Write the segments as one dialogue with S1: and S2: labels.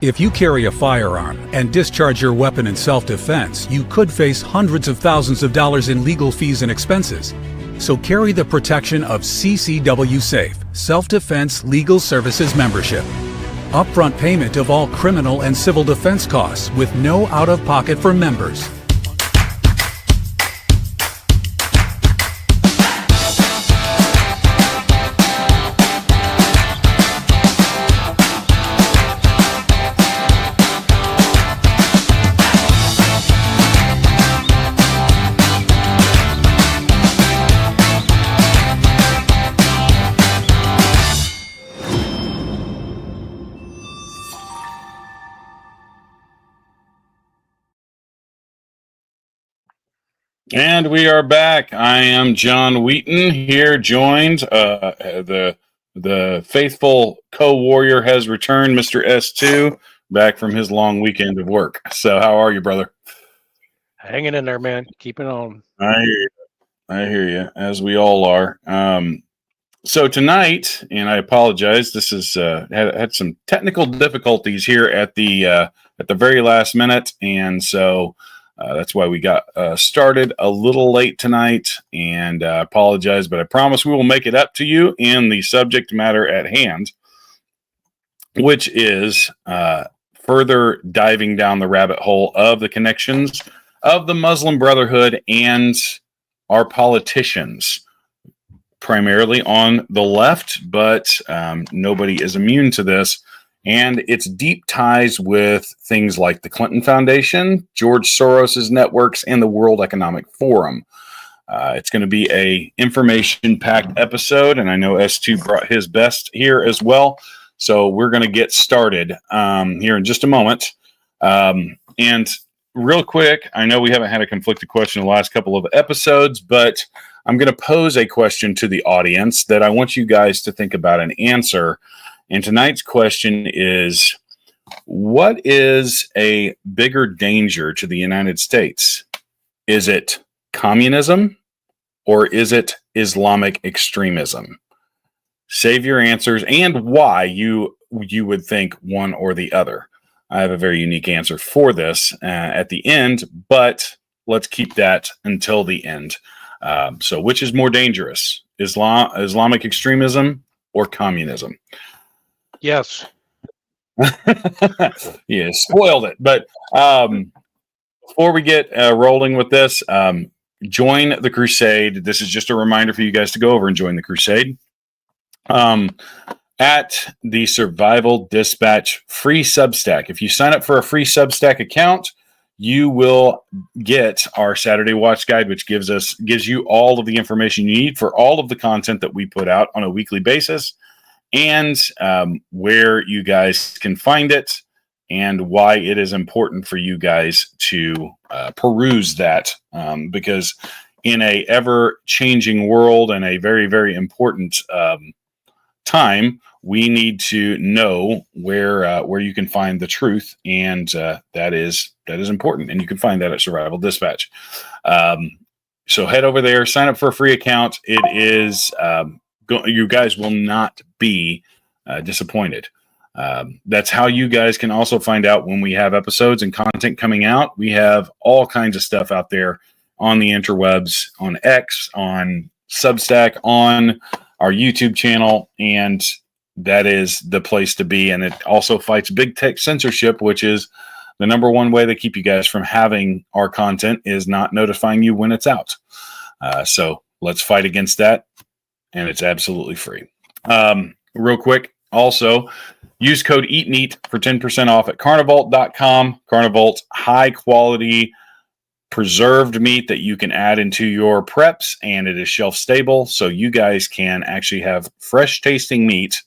S1: If you carry a firearm and discharge your weapon in self-defense, you could face hundreds of thousands of dollars in legal fees and expenses. So carry the protection of CCW Safe, Self-Defense Legal Services membership. Upfront payment of all criminal and civil defense costs with no out-of-pocket for members.
S2: And we are back. I am John Wheaton here, joined. The faithful co-warrior has returned, Mr. S2, back from his long weekend of work. So how are you, brother?
S3: Hanging in there, man. Keeping on.
S2: I hear you, as we all are. So tonight, and I apologize, this is had some technical difficulties here at the very last minute, and so that's why we got started a little late tonight, and I apologize, but I promise we will make it up to you in the subject matter at hand, which is further diving down the rabbit hole of the connections of the Muslim Brotherhood and our politicians, primarily on the left, but nobody is immune to this. And its deep ties with things like the Clinton Foundation, George Soros's networks, and the World Economic Forum. It's going to be a information-packed episode, and I know S2 brought his best here as well. So we're going to get started here in just a moment. And real quick, I know we haven't had a conflicted question in the last couple of episodes, but I'm going to pose a question to the audience that I want you guys to think about and answer. And tonight's question is, what is a bigger danger to the United States? Is it communism or is it Islamic extremism? Save your answers and why you would think one or the other. I have a very unique answer for this at the end, but let's keep that until the end. So which is more dangerous, Islamic extremism or communism?
S3: Yes.
S2: Yeah, spoiled it. But before we get rolling with this, join the Crusade. This is just a reminder for you guys to go over and join the Crusade. At the Survival Dispatch free Substack. If you sign up for a free Substack account, you will get our Saturday Watch Guide, which gives you all of the information you need for all of the content that we put out on a weekly basis, and where you guys can find it and why it is important for you guys to peruse that, because in a ever-changing world and a very, very important time, we need to know where you can find the truth, and that is important, and you can find that at Survival Dispatch. So head over there, sign up for a free account. It is you guys will not be disappointed. That's how you guys can also find out when we have episodes and content coming out. We have all kinds of stuff out there on the interwebs, on X, on Substack, on our YouTube channel, and that is the place to be. And it also fights big tech censorship, which is the number one way they keep you guys from having our content, is not notifying you when it's out. So let's fight against that. And it's absolutely free. Real quick, also, use code EATMEAT for 10% off at Carnivalt.com. Carnivalt's high-quality preserved meat that you can add into your preps, and it is shelf-stable, so you guys can actually have fresh-tasting meat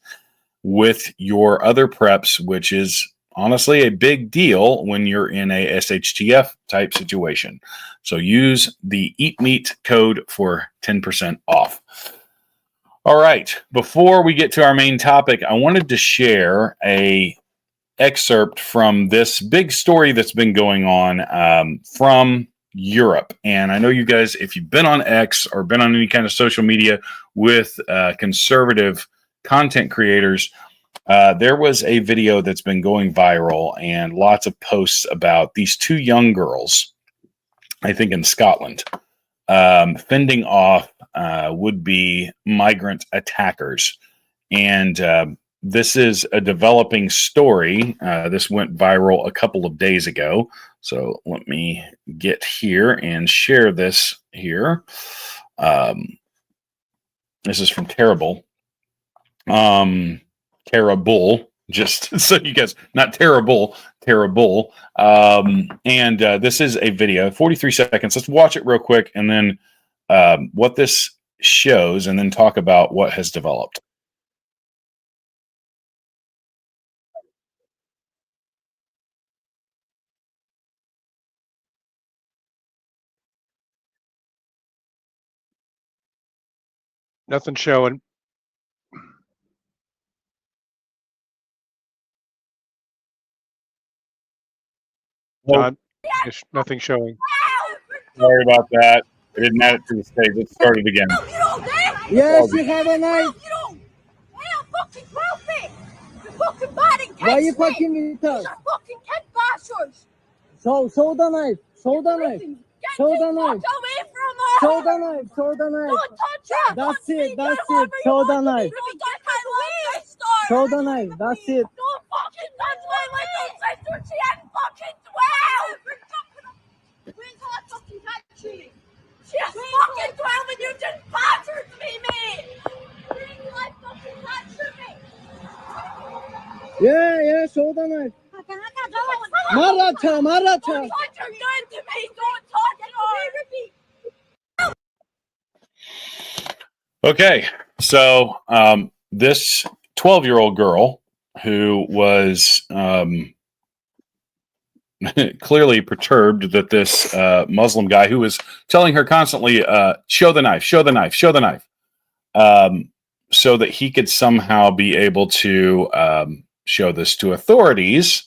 S2: with your other preps, which is honestly a big deal when you're in a SHTF-type situation. So use the EATMEAT code for 10% off. All right, before we get to our main topic, I wanted to share a excerpt from this big story that's been going on from Europe. And I know you guys, if you've been on X or been on any kind of social media with conservative content creators, There was a video that's been going viral and lots of posts about these two young girls, I think in Scotland, fending off would-be migrant attackers. And this is a developing story. This went viral a couple of days ago. So let me get here and share this here. This is from Terrible. Terrible, just so you guys, not terrible, terrible. And this is a video, 43 seconds. Let's watch it real quick and then what this shows and then talk about what has developed.
S3: Nothing showing. John, nothing showing.
S2: Sorry about that. I didn't add it to the stage. Let's start it again.
S4: Yes, you have a knife.
S5: Fucking profit. You're fucking bad and
S4: Why are you fucking with us?
S5: You're fucking kid bastards.
S4: Show the knife. Show the knife. Show the knife.
S5: Get away from us.
S4: Show the knife. Show the knife.
S5: Don't touch it.
S4: That's it. That's it. Show the knife. Show the knife. That's it.
S5: Don't fucking touch my little sister. She ain't fucking 12. Wait until I fucking touch you. She is fucking 12 and you just battered me, mate. Wait until I fucking touch me.
S4: Yeah, show the knife. Maratha.
S5: Don't touch your gun to me. Don't touch it.
S2: Okay, so this 12-year-old girl who was clearly perturbed that this Muslim guy who was telling her constantly, show the knife, show the knife, show the knife, so that he could somehow be able to show this to authorities,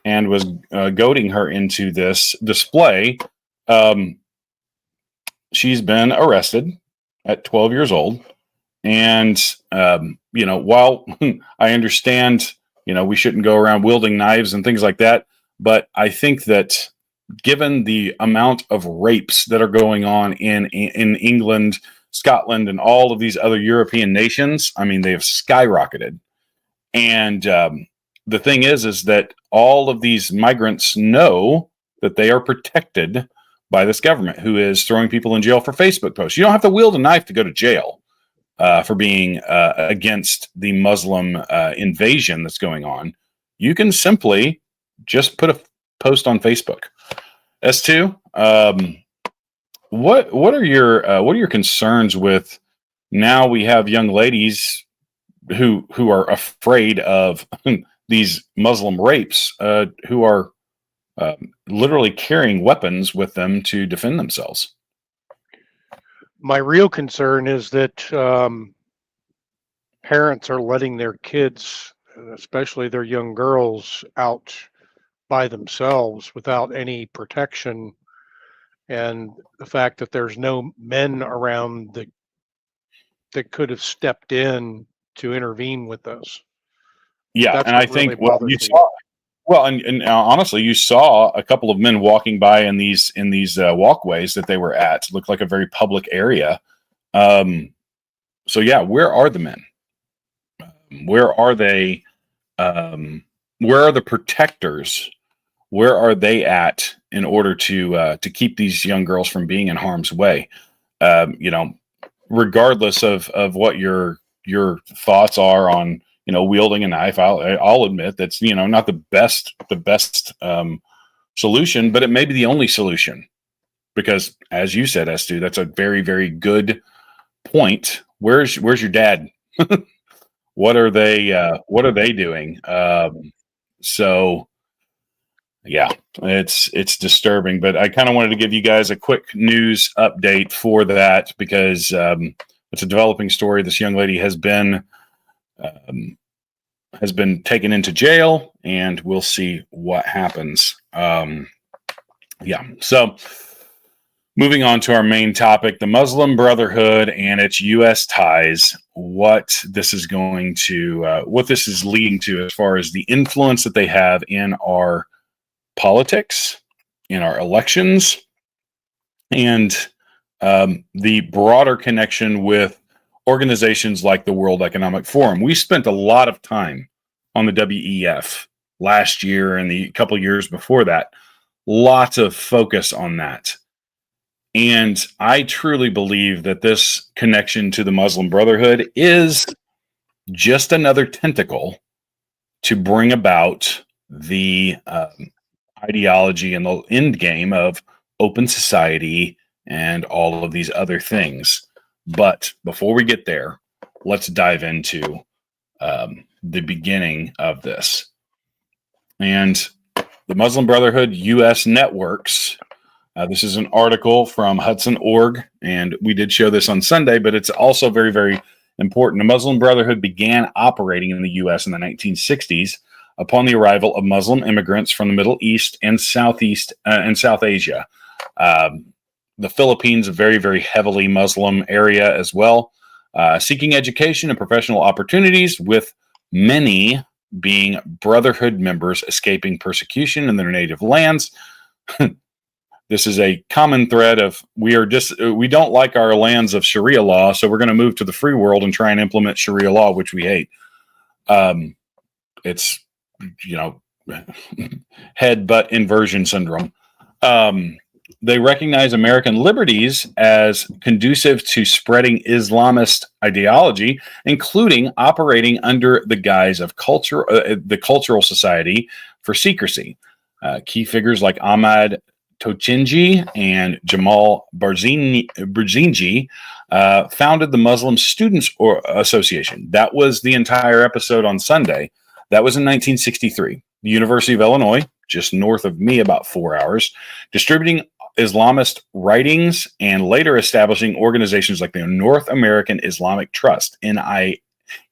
S2: and was goading her into this display. She's been arrested at 12 years old. And, while I understand, we shouldn't go around wielding knives and things like that, but I think that given the amount of rapes that are going on in England, Scotland, and all of these other European nations, I mean, they have skyrocketed. And the thing is that all of these migrants know that they are protected by this government who is throwing people in jail for Facebook posts. You don't have to wield a knife to go to jail for being against the Muslim invasion that's going on. You can simply just put a post on Facebook. S2, what are your concerns with now we have young ladies who are afraid of these Muslim rapes, who are literally carrying weapons with them to defend themselves?
S3: My real concern is that parents are letting their kids, especially their young girls, out by themselves without any protection, and the fact that there's no men around that could have stepped in to intervene with us.
S2: Yeah,
S3: That's
S2: and I
S3: what really
S2: think you
S3: bothers me.
S2: saw. Well, and honestly, you saw a couple of men walking by in these walkways that they were at. It looked like a very public area. So yeah, where are the men? Where are they? Where are the protectors? Where are they at in order to keep these young girls from being in harm's way? Regardless of what your thoughts are on wielding a knife, I'll admit that's not the best solution, but it may be the only solution, because as you said, S2, that's a very, very good point. Where's your dad? What are they doing? So yeah, it's disturbing, but I kind of wanted to give you guys a quick news update for that, because it's a developing story. This young lady has been taken into jail, and we'll see what happens. Yeah. So Moving on to our main topic, the Muslim Brotherhood and its U.S. ties. What this is leading to, as far as the influence that they have in our politics, in our elections, and the broader connection with organizations like the World Economic Forum. We spent a lot of time on the WEF last year and the couple years before that. Lots of focus on that. And I truly believe that this connection to the Muslim Brotherhood is just another tentacle to bring about the ideology and the end game of open society and all of these other things. But before we get there, let's dive into the beginning of this. And the Muslim Brotherhood U.S. networks. This is an article from Hudson.org, and we did show this on Sunday, but it's also very, very important. The Muslim Brotherhood began operating in the U.S. in the 1960s upon the arrival of Muslim immigrants from the Middle East and Southeast and South Asia. The Philippines, a very, very heavily Muslim area as well, seeking education and professional opportunities, with many being Brotherhood members escaping persecution in their native lands. This is a common thread of we don't like our lands of Sharia law, so we're going to move to the free world and try and implement Sharia law, which we hate. It's, head butt inversion syndrome. They recognize American liberties as conducive to spreading Islamist ideology, including operating under the guise of the Cultural Society for Secrecy. Key figures like Ahmad Tochinji and Jamal Barzinji founded the Muslim Students Association. That was the entire episode on Sunday. That was in 1963. The University of Illinois, just north of me, about 4 hours, distributing Islamist writings and later establishing organizations like the North American Islamic Trust, NAIT,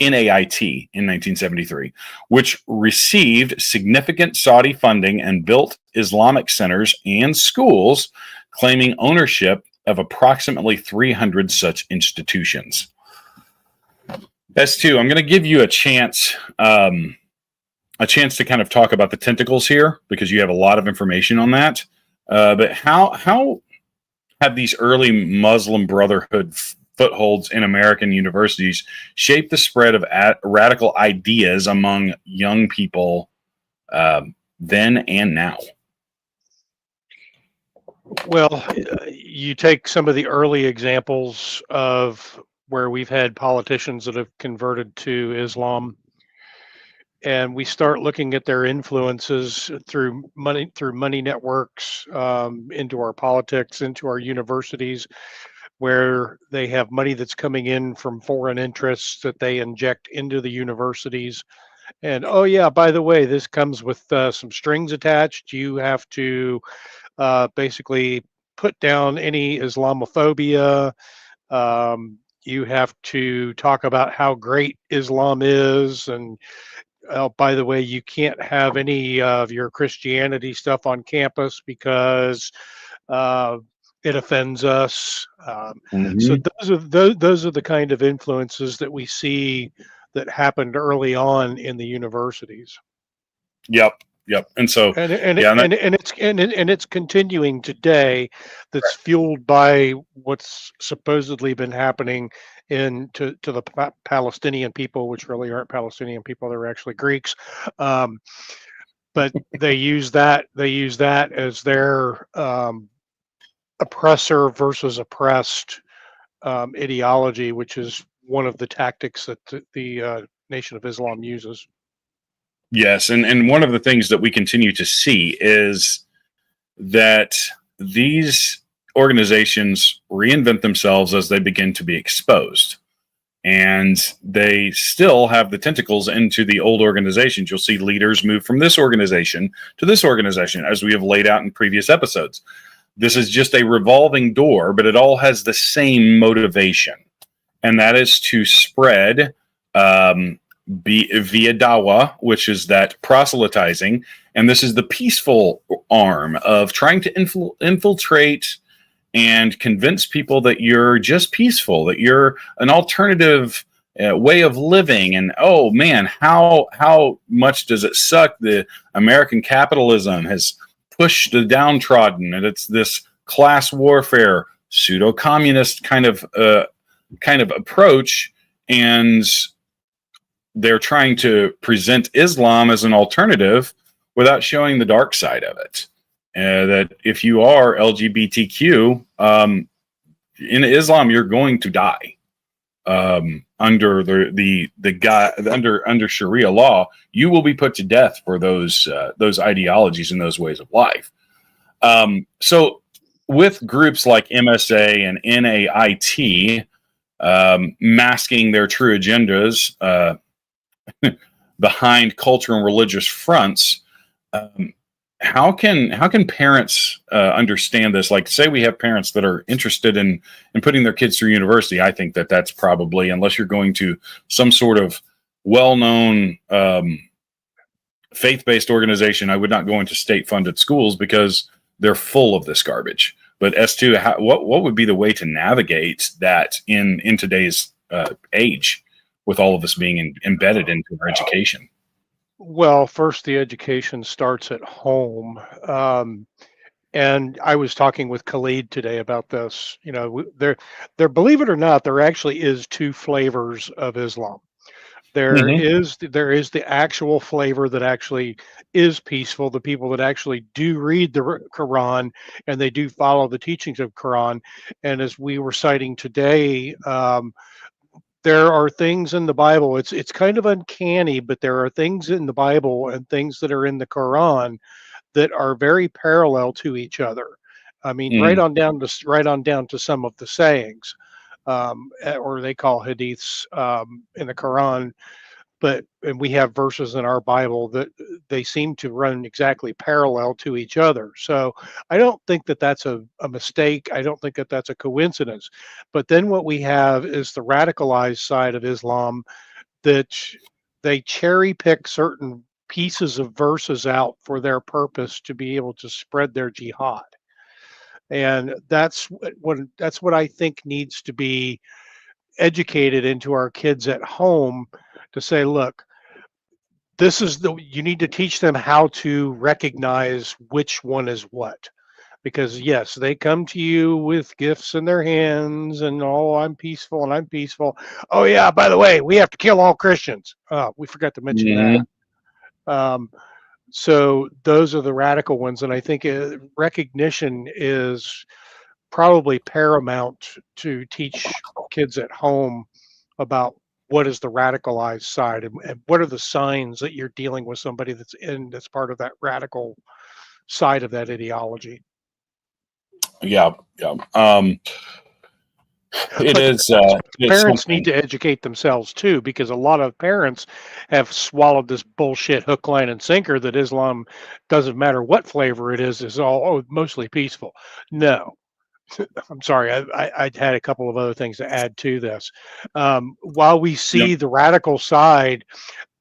S2: in 1973, which received significant Saudi funding and built Islamic centers and schools, claiming ownership of approximately 300 such institutions. S2, I'm going to give you a chance to kind of talk about the tentacles here, because you have a lot of information on that. But how have these early Muslim Brotherhood footholds in American universities shaped the spread of radical ideas among young people then and now?
S3: Well, you take some of the early examples of where we've had politicians that have converted to Islam, and we start looking at their influences through money networks, into our politics, into our universities, where they have money that's coming in from foreign interests that they inject into the universities. And, oh yeah, by the way, this comes with some strings attached. You have to basically put down any Islamophobia. You have to talk about how great Islam is. And by the way, you can't have any of your Christianity stuff on campus because it offends us. So those are the kind of influences that we see that happened early on in the universities.
S2: Yep. And so
S3: it's continuing today. That's fueled by what's supposedly been happening to the Palestinian people, which really aren't Palestinian people; they're actually Greeks. But they use that as their oppressor versus oppressed ideology, which is one of the tactics that the Nation of Islam uses.
S2: Yes, and one of the things that we continue to see is that these organizations reinvent themselves as they begin to be exposed. And they still have the tentacles into the old organizations. You'll see leaders move from this organization to this organization, as we have laid out in previous episodes. This is just a revolving door, but it all has the same motivation. And that is to spread via dawah, which is that proselytizing. And this is the peaceful arm of trying to infiltrate and convince people that you're just peaceful, that you're an alternative way of living. And oh man, how much does it suck? The American capitalism has pushed the downtrodden, and it's this class warfare, pseudo-communist kind of approach, and they're trying to present Islam as an alternative without showing the dark side of it. That if you are LGBTQ in Islam, you're going to die under under Sharia law. You will be put to death for those ideologies and those ways of life. So with groups like MSA and NAIT masking their true agendas behind culture and religious fronts, how can parents understand this? Like, say we have parents that are interested in putting their kids through university. I think that's probably, unless you're going to some sort of well-known faith-based organization, I would not go into state-funded schools because they're full of this garbage. But as to what would be the way to navigate that in today's age, with all of this being embedded into our education?
S3: Well, first, the education starts at home. And I was talking with Khalid today about this. You know, there, believe it or not, there actually is two flavors of Islam. There is the actual flavor that actually is peaceful, the people that actually do read the Quran and they do follow the teachings of Quran. And as we were citing today, there are things in the Bible. It's kind of uncanny, but there are things in the Bible and things that are in the Quran that are very parallel to each other. I mean, right on down to some of the sayings, or they call hadiths in the Quran. And we have verses in our Bible that they seem to run exactly parallel to each other. So I don't think that that's a mistake. I don't think that that's a coincidence. But then what we have is the radicalized side of Islam, that they cherry pick certain pieces of verses out for their purpose to be able to spread their jihad. And that's what I think needs to be educated into our kids at home, to say, look, you need to teach them how to recognize which one is what. Because yes, they come to you with gifts in their hands and, oh, I'm peaceful and I'm peaceful. Oh yeah, by the way, we have to kill all Christians. Oh, we forgot to mention that. So those are the radical ones. And I think recognition is probably paramount to teach kids at home about what is the radicalized side, and what are the signs that you're dealing with somebody that's part of that radical side of that ideology.
S2: Yeah.
S3: Parents need to educate themselves too, because a lot of parents have swallowed this bullshit hook, line, and sinker that Islam, doesn't matter what flavor it is all mostly peaceful. No. I'm sorry, I had a couple of other things to add to this. While we see the radical side,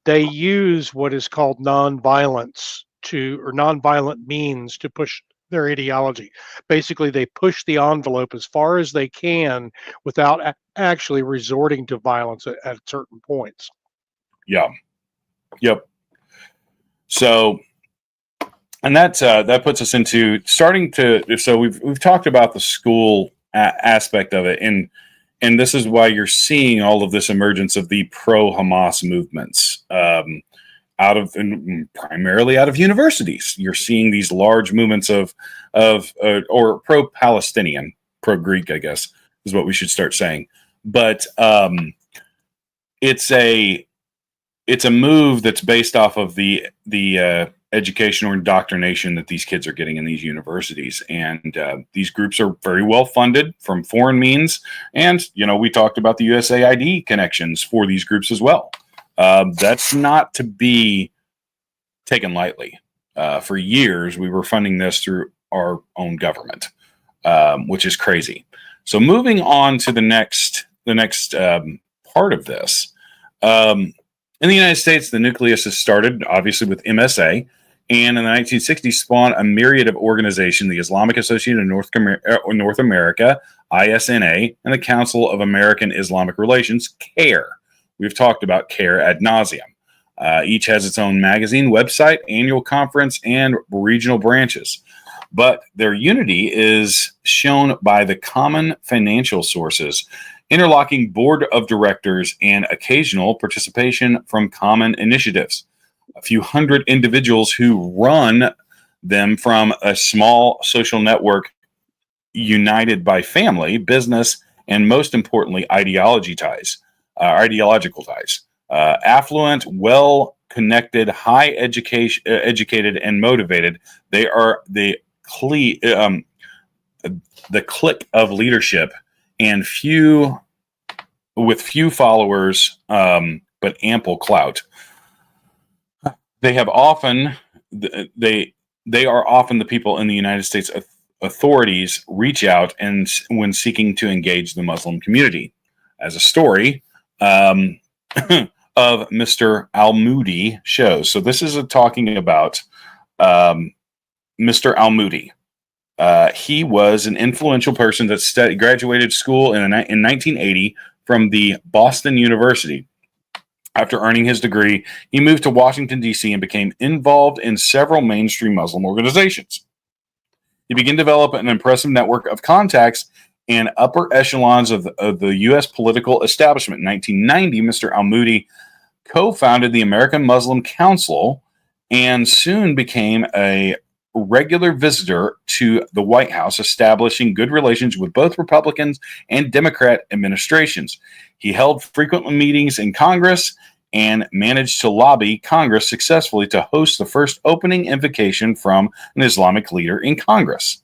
S3: they use what is called nonviolence or nonviolent means to push their ideology. Basically, they push the envelope as far as they can without actually resorting to violence at certain points.
S2: Yeah. Yep. So, and that puts us into starting to. So we've talked about the school aspect of it, and this is why you're seeing all of this emergence of the pro-Hamas movements primarily out of universities. You're seeing these large movements or pro-Palestinian, pro-Greek, I guess is what we should start saying. But it's a move that's based off of the education or indoctrination that these kids are getting in these universities. And these groups are very well funded from foreign means. And, we talked about the USAID connections for these groups as well. That's not to be taken lightly. For years, we were funding this through our own government, which is crazy. So moving on to the next part of this, in the United States, the nucleus has started, obviously, with MSA, and in the 1960s spawned a myriad of organizations: the Islamic Association of North America, ISNA, and the Council of American Islamic Relations, CARE. We've talked about CARE ad nauseum. Each has its own magazine, website, annual conference, and regional branches. But their unity is shown by the common financial sources, interlocking board of directors, and occasional participation from common initiatives. A few hundred individuals who run them from a small social network united by family, business, and most importantly, ideological ties. Affluent, well-connected, high educated, and motivated. They are the clique of leadership, and few followers, but ample clout. They are often the people in the United States authorities reach out and when seeking to engage the Muslim community. As a story of Mr. Al-Moody shows. So this is talking about Mr. Al-Moody. He was an influential person that graduated school in 1980 from the Boston University. After earning his degree, he moved to Washington, D.C. and became involved in several mainstream Muslim organizations. He began to develop an impressive network of contacts in upper echelons of the U.S. political establishment. In 1990, Mr. Al-Moody co-founded the American Muslim Council and soon became a regular visitor to the White House, establishing good relations with both Republicans and Democrat administrations. He held frequent meetings in Congress and managed to lobby Congress successfully to host the first opening invocation from an Islamic leader in Congress.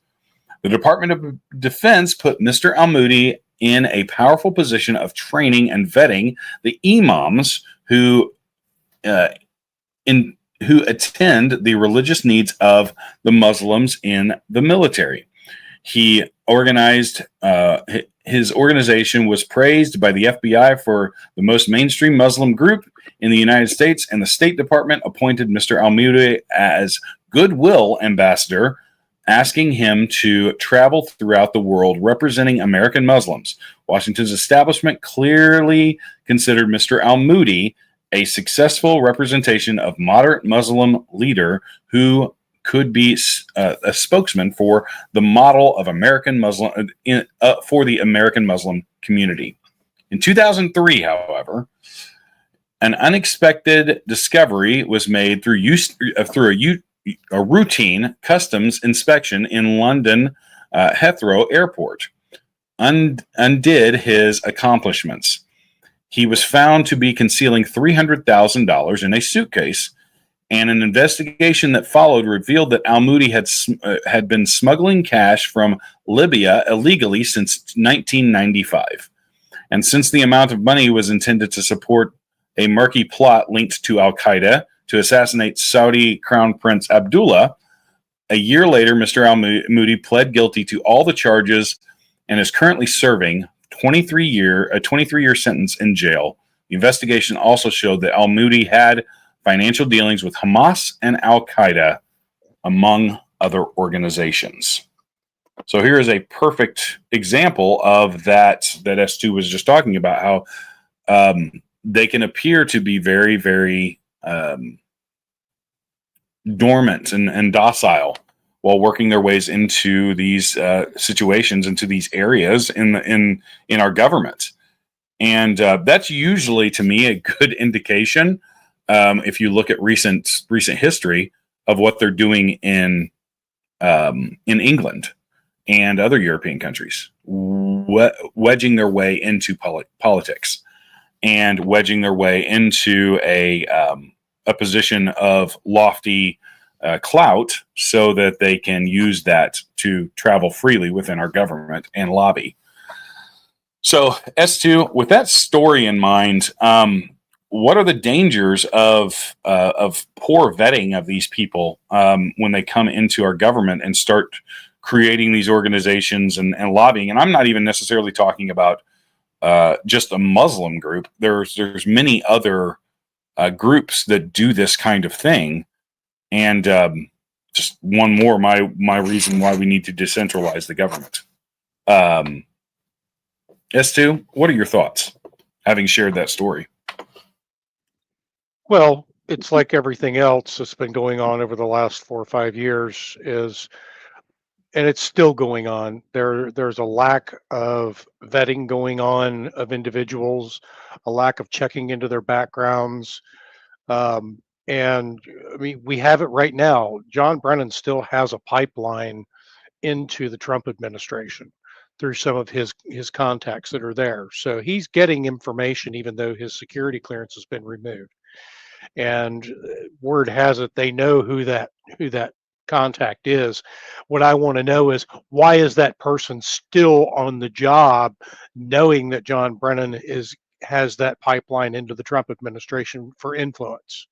S2: The Department of Defense put Mr. Al-Moody in a powerful position of training and vetting the imams who attend the religious needs of the Muslims in the military. He organized, his organization was praised by the FBI for the most mainstream Muslim group in the United States, and the State Department appointed Mr. Al-Moody as goodwill ambassador, asking him to travel throughout the world representing American Muslims. Washington's establishment clearly considered Mr. Al-Moody a successful representation of moderate Muslim leader who could be a spokesman for the model of American Muslim for the American Muslim community. In 2003, however, an unexpected discovery was made through a routine customs inspection in London Heathrow Airport. Undid his accomplishments. He was found to be concealing $300,000 in a suitcase, and an investigation that followed revealed that Al-Moody had been smuggling cash from Libya illegally since 1995. And since the amount of money was intended to support a murky plot linked to Al-Qaeda to assassinate Saudi Crown Prince Abdullah, a year later, Mr. Al-Moody pled guilty to all the charges and is currently serving a 23-year sentence in jail. The investigation also showed that Al-Moody had financial dealings with Hamas and Al-Qaeda, among other organizations. So here is a perfect example of that S2 was just talking about, how they can appear to be very, very dormant and docile while working their ways into these situations, into these areas in our government. And that's usually, to me, a good indication, if you look at recent history, of what they're doing in England and other European countries, wedging their way into politics and wedging their way into a position of lofty clout so that they can use that to travel freely within our government and lobby. So S2, with that story in mind, what are the dangers of poor vetting of these people when they come into our government and start creating these organizations and lobbying? And I'm not even necessarily talking about just a Muslim group. There's many other groups that do this kind of thing. And just one more, my reason why we need to decentralize the government. S2, what are your thoughts, having shared that story?
S3: Well, it's like everything else that's been going on over the last 4 or 5 years and it's still going on. There's a lack of vetting going on of individuals, a lack of checking into their backgrounds. And I mean, we have it right now. John Brennan still has a pipeline into the Trump administration through some of his contacts that are there. So he's getting information even though his security clearance has been removed. And word has it they know who that contact is. What I want to know is, why is that person still on the job knowing that John Brennan has that pipeline into the Trump administration for influence?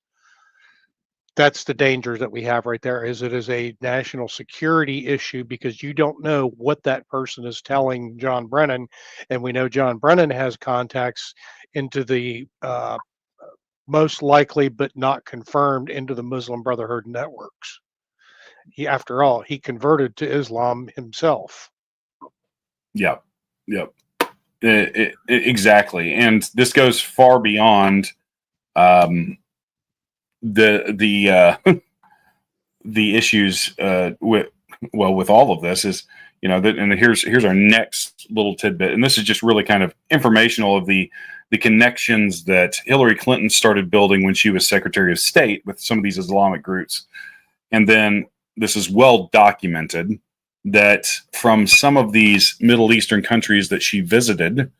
S3: That's the danger that we have right there. Is it is a national security issue because you don't know what that person is telling John Brennan, and we know John Brennan has contacts into the most likely but not confirmed into the Muslim Brotherhood networks. After all, he converted to Islam himself.
S2: Yep. Exactly, and this goes far beyond the issues with all of this. Is, and here's our next little tidbit, and this is just really kind of informational of the connections that Hillary Clinton started building when she was Secretary of State with some of these Islamic groups. And then this is well documented that from some of these Middle Eastern countries that she visited,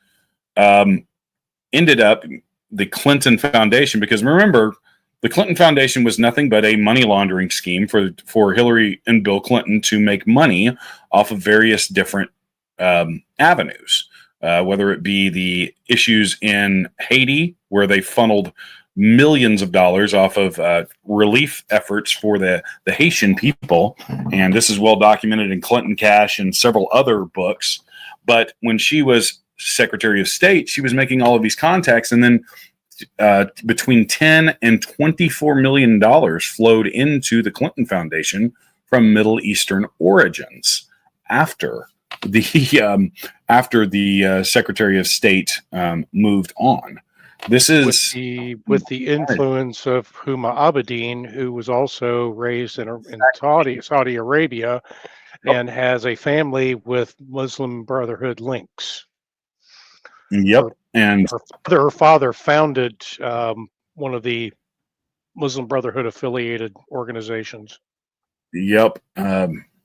S2: ended up the Clinton Foundation, because remember, the Clinton Foundation was nothing but a money laundering scheme for Hillary and Bill Clinton to make money off of various different avenues. Whether it be the issues in Haiti, where they funneled millions of dollars off of relief efforts for the Haitian people. And this is well documented in Clinton Cash and several other books. But when she was Secretary of State, she was making all of these contacts. And then between $10 and $24 million flowed into the Clinton Foundation from Middle Eastern origins after the Secretary of State moved on. This is
S3: with the influence of Huma Abedin, who was also raised in Saudi Arabia, and has a family with Muslim Brotherhood links.
S2: Yep, and
S3: her father founded one of the Muslim Brotherhood affiliated organizations.
S2: Yep.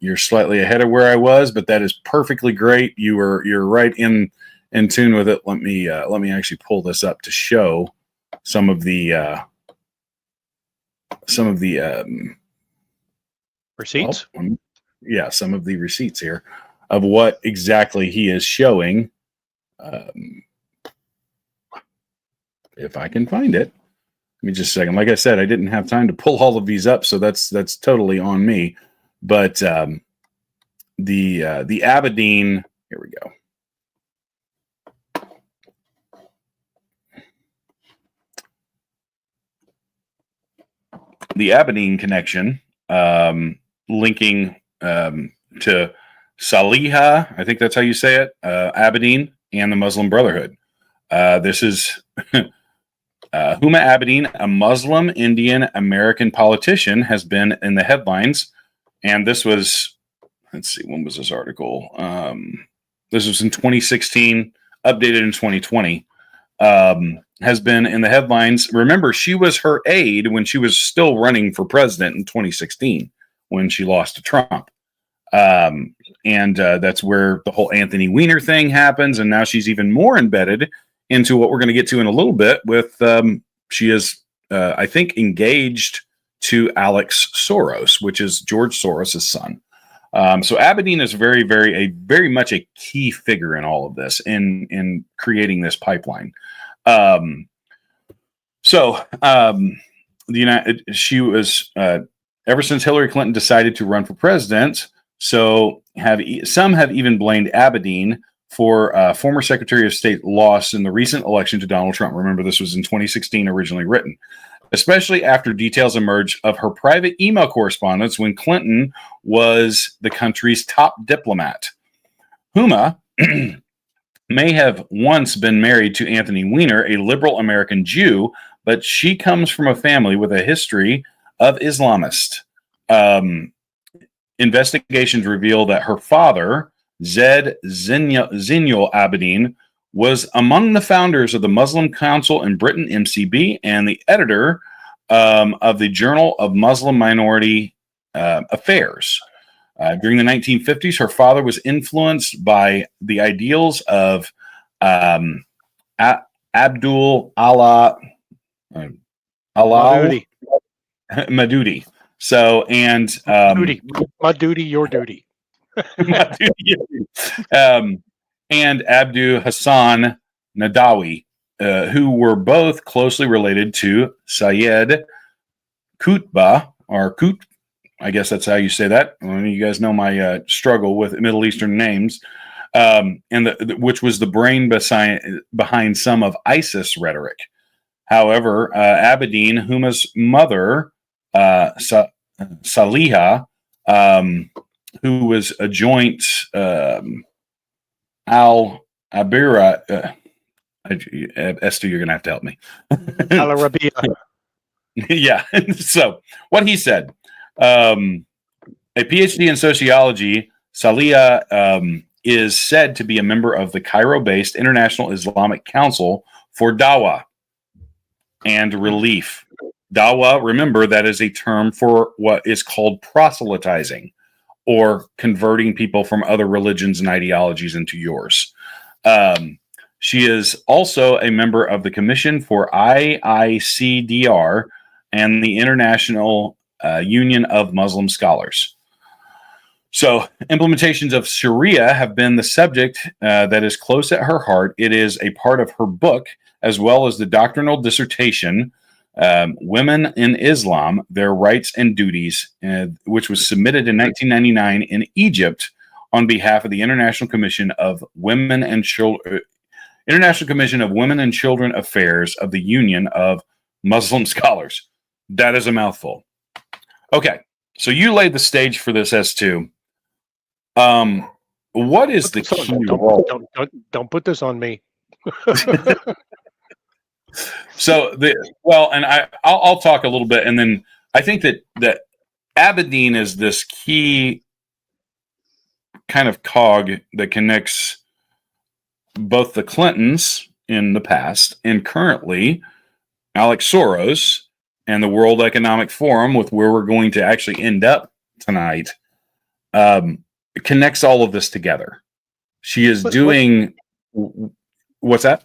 S2: You're slightly ahead of where I was, but that is perfectly great. You're right in tune with it. Let me actually pull this up to show some of the
S3: receipts.
S2: Yeah, some of the receipts here of what exactly he is showing. If I can find it, let me just a second. Like I said, I didn't have time to pull all of these up, so that's totally on me. But the Abedin, here we go. The Abedin connection, linking to Saliha, I think that's how you say it, Abedin and the Muslim Brotherhood. This is Huma Abedin, a Muslim Indian American politician, has been in the headlines. And this was, let's see, when was this article? This was in 2016, updated in 2020. Has been in the headlines. Remember, she was her aide when she was still running for president in 2016 when she lost to Trump. And that's where the whole Anthony Weiner thing happens. And now she's even more embedded into what we're going to get to in a little bit with, she is, I think, engaged to Alex Soros, which is George Soros' son. So Abedin is very much a key figure in all of this, in creating this pipeline. She was ever since Hillary Clinton decided to run for president. So some have even blamed Abedin for former Secretary of State loss in the recent election to Donald Trump. Remember, this was in 2016 originally written. especially after details emerged of her private email correspondence when Clinton was the country's top diplomat. Huma may have once been married to Anthony Weiner, a liberal American Jew, but she comes from a family with a history of Islamist. Investigations reveal that her father, Zed Zinul Abidine, was among the founders of the Muslim Council in Britain, MCB, and the editor of the Journal of Muslim Minority Affairs. During the 1950s, her father was influenced by the ideals of Abdul Allah Madudi. So, and
S3: Duty, my duty, your duty.
S2: And Abdu Hassan Nadawi, who were both closely related to Syed Qutb, or Qut, I guess that's how you say that. You guys know my struggle with Middle Eastern names, which was the brain behind some of ISIS rhetoric. However, Abedin, Huma's mother, Saliha, who was a joint Al-Abira, Esther, you're going to have to help me.
S3: Al-Arabiya.
S2: Yeah. So what he said, a PhD in sociology, Saliha is said to be a member of the Cairo-based International Islamic Council for Dawah and Relief. Dawah, remember, that is a term for what is called proselytizing, or converting people from other religions and ideologies into yours. She is also a member of the Commission for IICDR and the International Union of Muslim Scholars. So, implementations of Sharia have been the subject that is close at her heart. It is a part of her book, as well as the doctrinal dissertation, Women in Islam, Their Rights and Duties, which was submitted in 1999 in Egypt on behalf of the International Commission of Women and Children Affairs of the Union of Muslim Scholars. That is a mouthful. Okay, so you laid the stage for this S2. What is the key role?
S3: Don't put this on me.
S2: So I'll talk a little bit, and then I think that Abedin is this key kind of cog that connects both the Clintons in the past and currently Alex Soros and the World Economic Forum, with where we're going to actually end up tonight. Connects all of this together. She is doing what's that?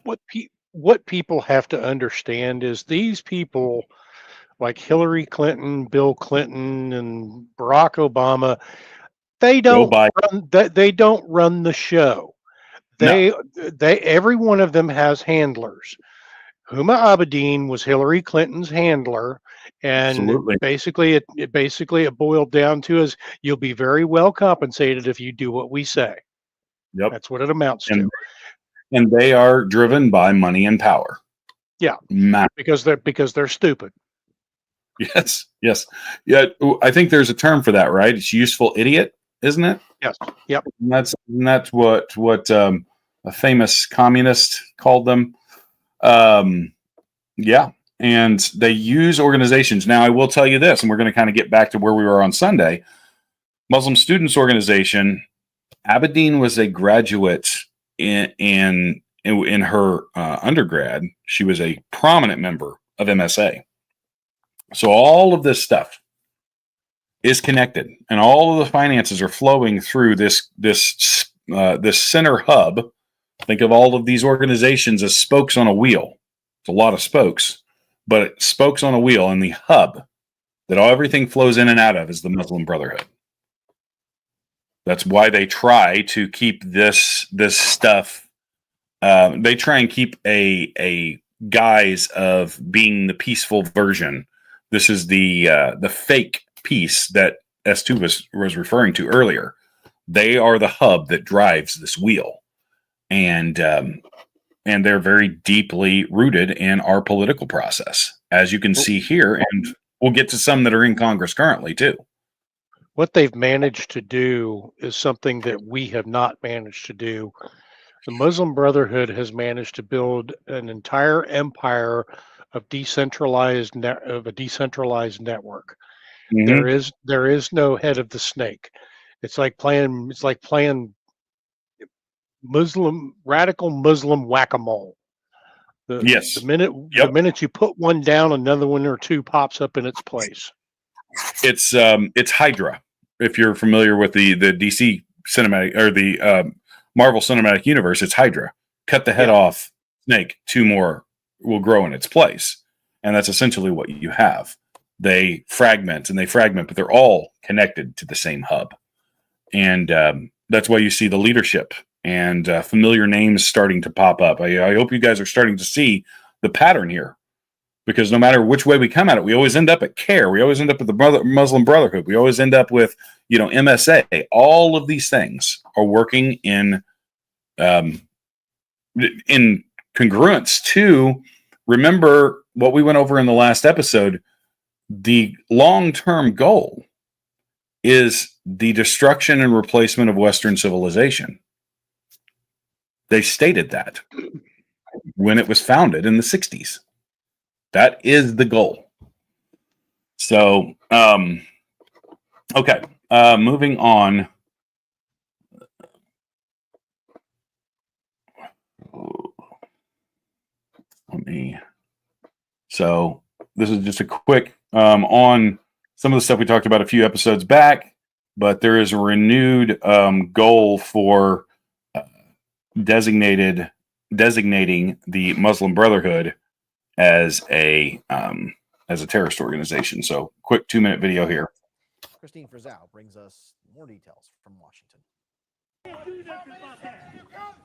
S3: What people have to understand is these people like Hillary Clinton, Bill Clinton, and Barack Obama, they don't run the show. Every one of them has handlers. Huma Abedin was Hillary Clinton's handler, and
S2: Absolutely.
S3: basically it boiled down to is you'll be very well compensated if you do what we say.
S2: Yep.
S3: That's what it amounts to.
S2: And they are driven by money and power.
S3: Yeah, because they're stupid.
S2: Yes. Yeah, I think there's a term for that, right? It's useful idiot, isn't it?
S3: Yes. Yep.
S2: And that's what a famous communist called them. Yeah, and they use organizations. Now, I will tell you this, and we're going to kind of get back to where we were on Sunday. Muslim Students Organization. Abedin was a graduate in her undergrad. She was a prominent member of MSA. So all of this stuff is connected, and all of the finances are flowing through this center hub. Think of all of these organizations as spokes on a wheel. It's a lot of spokes, but spokes on a wheel, and the hub that everything flows in and out of is the Muslim Brotherhood. That's why they try to keep this stuff. They try and keep a guise of being the peaceful version. This is the fake peace that S2 was referring to earlier. They are the hub that drives this wheel, and and they're very deeply rooted in our political process, as you can see here. And we'll get to some that are in Congress currently, too.
S3: What they've managed to do is something that we have not managed to do. The Muslim Brotherhood has managed to build an entire empire of a decentralized network.
S2: Mhm.
S3: There is no head of the snake. It's like playing radical Muslim whack-a-mole.
S2: Yes.
S3: The minute you put one down, another one or two pops up in its place.
S2: It's Hydra. If you're familiar with the DC cinematic or the Marvel Cinematic Universe, it's Hydra. Cut the head off snake, two more will grow in its place. And that's essentially what you have. They fragment, but they're all connected to the same hub. And that's why you see the leadership and familiar names starting to pop up. I hope you guys are starting to see the pattern here, because no matter which way we come at it, we always end up at CARE. We always end up with the Muslim Brotherhood. We always end up with, MSA. All of these things are working in congruence to, remember what we went over in the last episode. The long-term goal is the destruction and replacement of Western civilization. They stated that when it was founded in the 60s. That is the goal. So, okay, moving on. So this is just a quick on some of the stuff we talked about a few episodes back, but there is a renewed goal for designating the Muslim Brotherhood as a terrorist organization. So, quick 2-minute video here.
S6: Christine Frizzell brings us more details from Washington.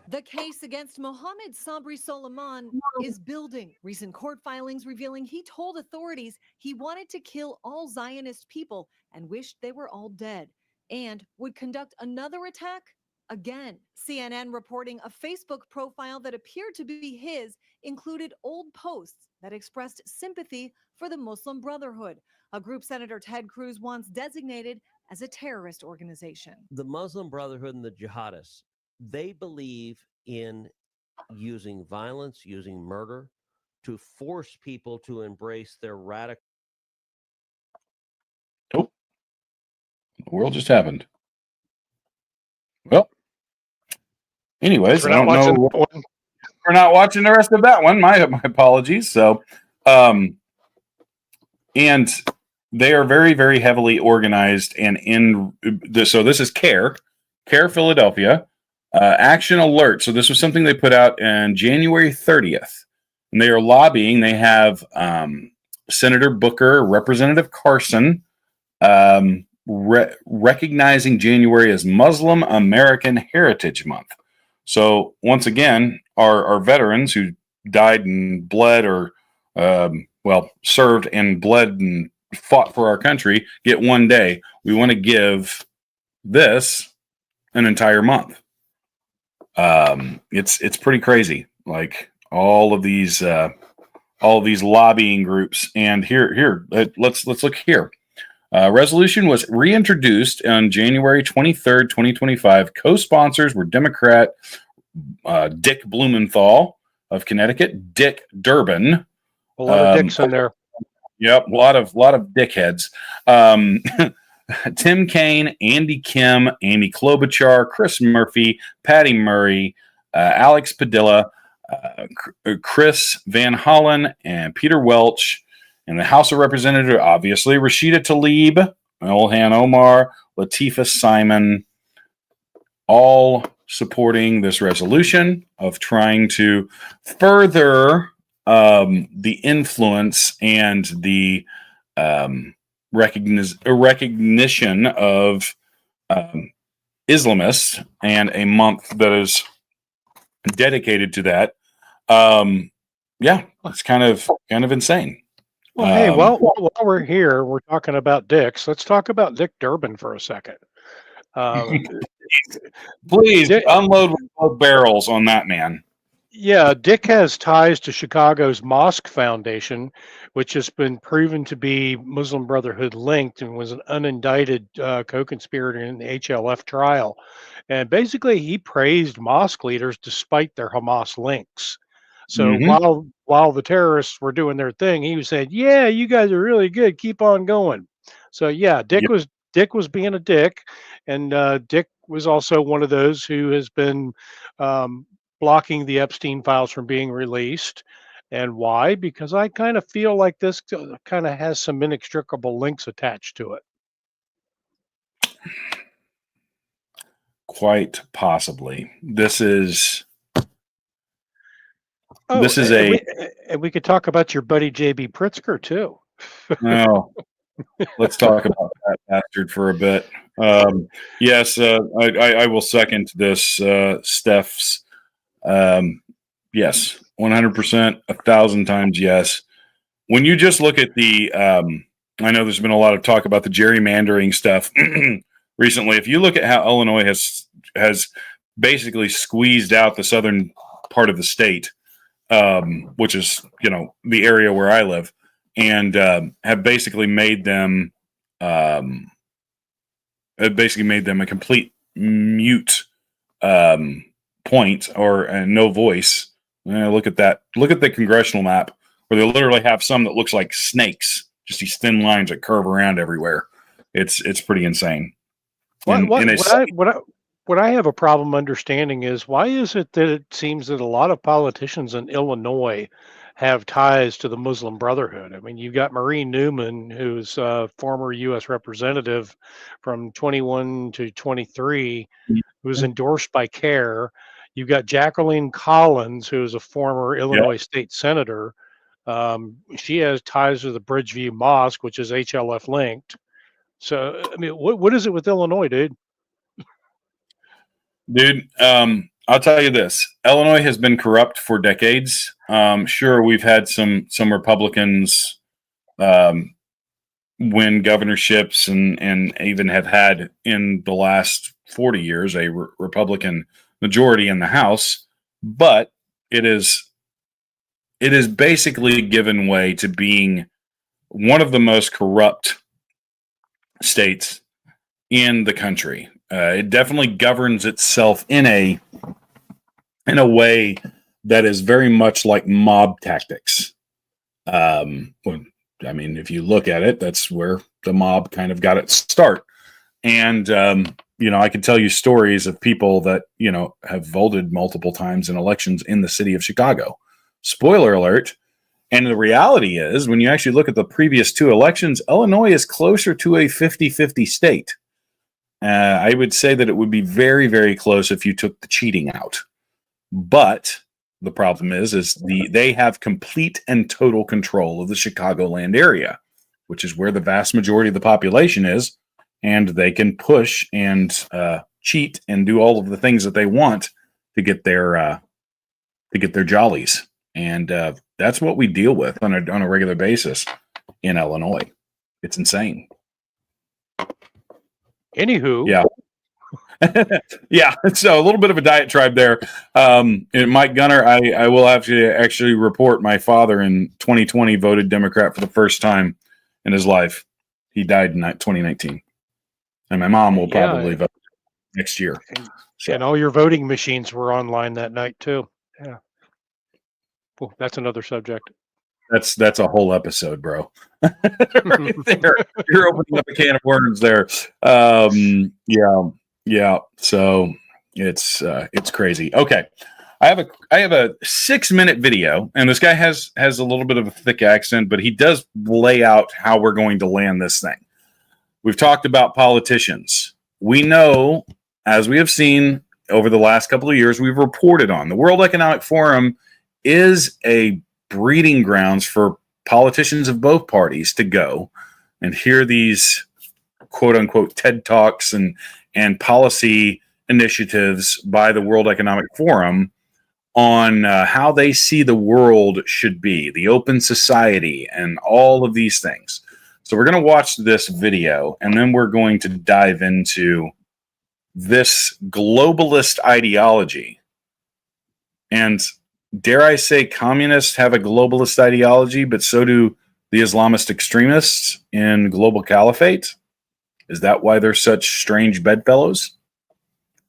S7: The case against Mohammed Sabri Soliman is building. Recent court filings revealing he told authorities he wanted to kill all Zionist people and wished they were all dead, and would conduct another attack again. CNN reporting a Facebook profile that appeared to be his included old posts that expressed sympathy for the Muslim Brotherhood, a group Senator Ted Cruz once designated as a terrorist organization.
S8: The Muslim Brotherhood and the jihadists, they believe in using violence, using murder to force people to embrace their radical.
S2: Oh, the world just happened. Well, anyways, I don't know. We're not watching the rest of that one. My apologies. So, and they are very, very heavily organized and in this. So this is CARE Philadelphia, Action Alert. So this was something they put out on January 30th, and they are lobbying. They have Senator Booker, Representative Carson, recognizing January as Muslim American Heritage Month. So once again, our veterans who died and bled or, served and bled and fought for our country get one day. We want to give this an entire month. It's pretty crazy. Like all of these lobbying groups. And here, let's look here. Resolution was reintroduced on January 23rd, 2025. Co-sponsors were Democrat Dick Blumenthal of Connecticut, Dick Durbin.
S3: A lot of dicks in there.
S2: Yep, a lot of dickheads. Tim Kaine, Andy Kim, Amy Klobuchar, Chris Murphy, Patty Murray, Alex Padilla, Chris Van Hollen, and Peter Welch. In the House of Representatives, obviously, Rashida Tlaib, Ilhan Omar, Latifah Simon, all supporting this resolution of trying to further the influence and the recognition of Islamists, and a month that is dedicated to that. It's kind of insane.
S3: Well, hey, while we're here, we're talking about dicks. Let's talk about Dick Durbin for a second.
S2: Please unload both barrels on that man.
S3: Yeah, Dick has ties to Chicago's Mosque Foundation, which has been proven to be Muslim Brotherhood linked and was an unindicted co-conspirator in the HLF trial. And basically, he praised mosque leaders despite their Hamas links. So
S2: Hmm.
S3: while the terrorists were doing their thing, he was saying, "Yeah, you guys are really good. Keep on going." So yeah, Dick was being a dick, and Dick was also one of those who has been um, blocking the Epstein files from being released. And why? Because I kind of feel like this kind of has some inextricable links attached to it.
S2: Quite possibly.
S3: Oh,
S2: This is a
S3: and we could talk about your buddy JB Pritzker too.
S2: no. Let's talk about that bastard for a bit. Yes, I will second this, Steph's. Yes, 100%, 1,000 times yes. When you just look at the, I know there's been a lot of talk about the gerrymandering stuff recently. If you look at how Illinois has basically squeezed out the southern part of the state, which is the area where I live, and have basically made them a complete mute point or no voice. Look at that. Look at the congressional map where they literally have some that looks like snakes, just these thin lines that curve around everywhere. It's pretty insane.
S3: What I have a problem understanding is why is it that it seems that a lot of politicians in Illinois have ties to the Muslim Brotherhood? I mean, you've got Marie Newman, who's a former U.S. representative from 21 to 23, who was endorsed by CARE. You've got Jacqueline Collins, who is a former
S2: Yeah,
S3: Illinois state senator. She has ties to the Bridgeview Mosque, which is HLF linked. So, I mean, what is it with Illinois, dude?
S2: dude. I'll tell you this: Illinois has been corrupt for decades. Sure, we've had some Republicans win governorships, and even have had in the last 40 years a Republican majority in the House, but it is basically given way to being one of the most corrupt states in the country. It definitely governs itself in a way that is very much like mob tactics. I mean, if you look at it, that's where the mob kind of got its start. And I can tell you stories of people that have voted multiple times in elections in the city of Chicago. Spoiler alert. And the reality is, when you actually look at the previous two elections, Illinois is closer to a 50-50 state. I would say that it would be very, very close if you took the cheating out. But the problem is they have complete and total control of the Chicagoland area, which is where the vast majority of the population is, and they can push and cheat and do all of the things that they want to get their jollies. And that's what we deal with on a regular basis in Illinois. It's insane.
S3: Anywho,
S2: Yeah. Yeah, so a little bit of a diatribe there. And Mike Gunner, I will have to actually report my father in 2020 voted Democrat for the first time in his life. He died in 2019. And my mom will probably vote next year.
S3: And all your voting machines were online that night too. Yeah. Well, that's another subject.
S2: That's a whole episode, bro. Right there. You're opening up a can of worms there. Yeah. So it's crazy. Okay. I have a 6-minute video, and this guy has a little bit of a thick accent, but he does lay out how we're going to land this thing. We've talked about politicians. We know, as we have seen over the last couple of years, we've reported on the World Economic Forum is a breeding grounds for politicians of both parties to go and hear these quote unquote TED Talks and policy initiatives by the World Economic Forum on how they see the world should be, the open society, and all of these things. So we're going to watch this video, and then we're going to dive into this globalist ideology. And dare I say, communists have a globalist ideology, but so do the Islamist extremists in global caliphate? Is that why they're such strange bedfellows?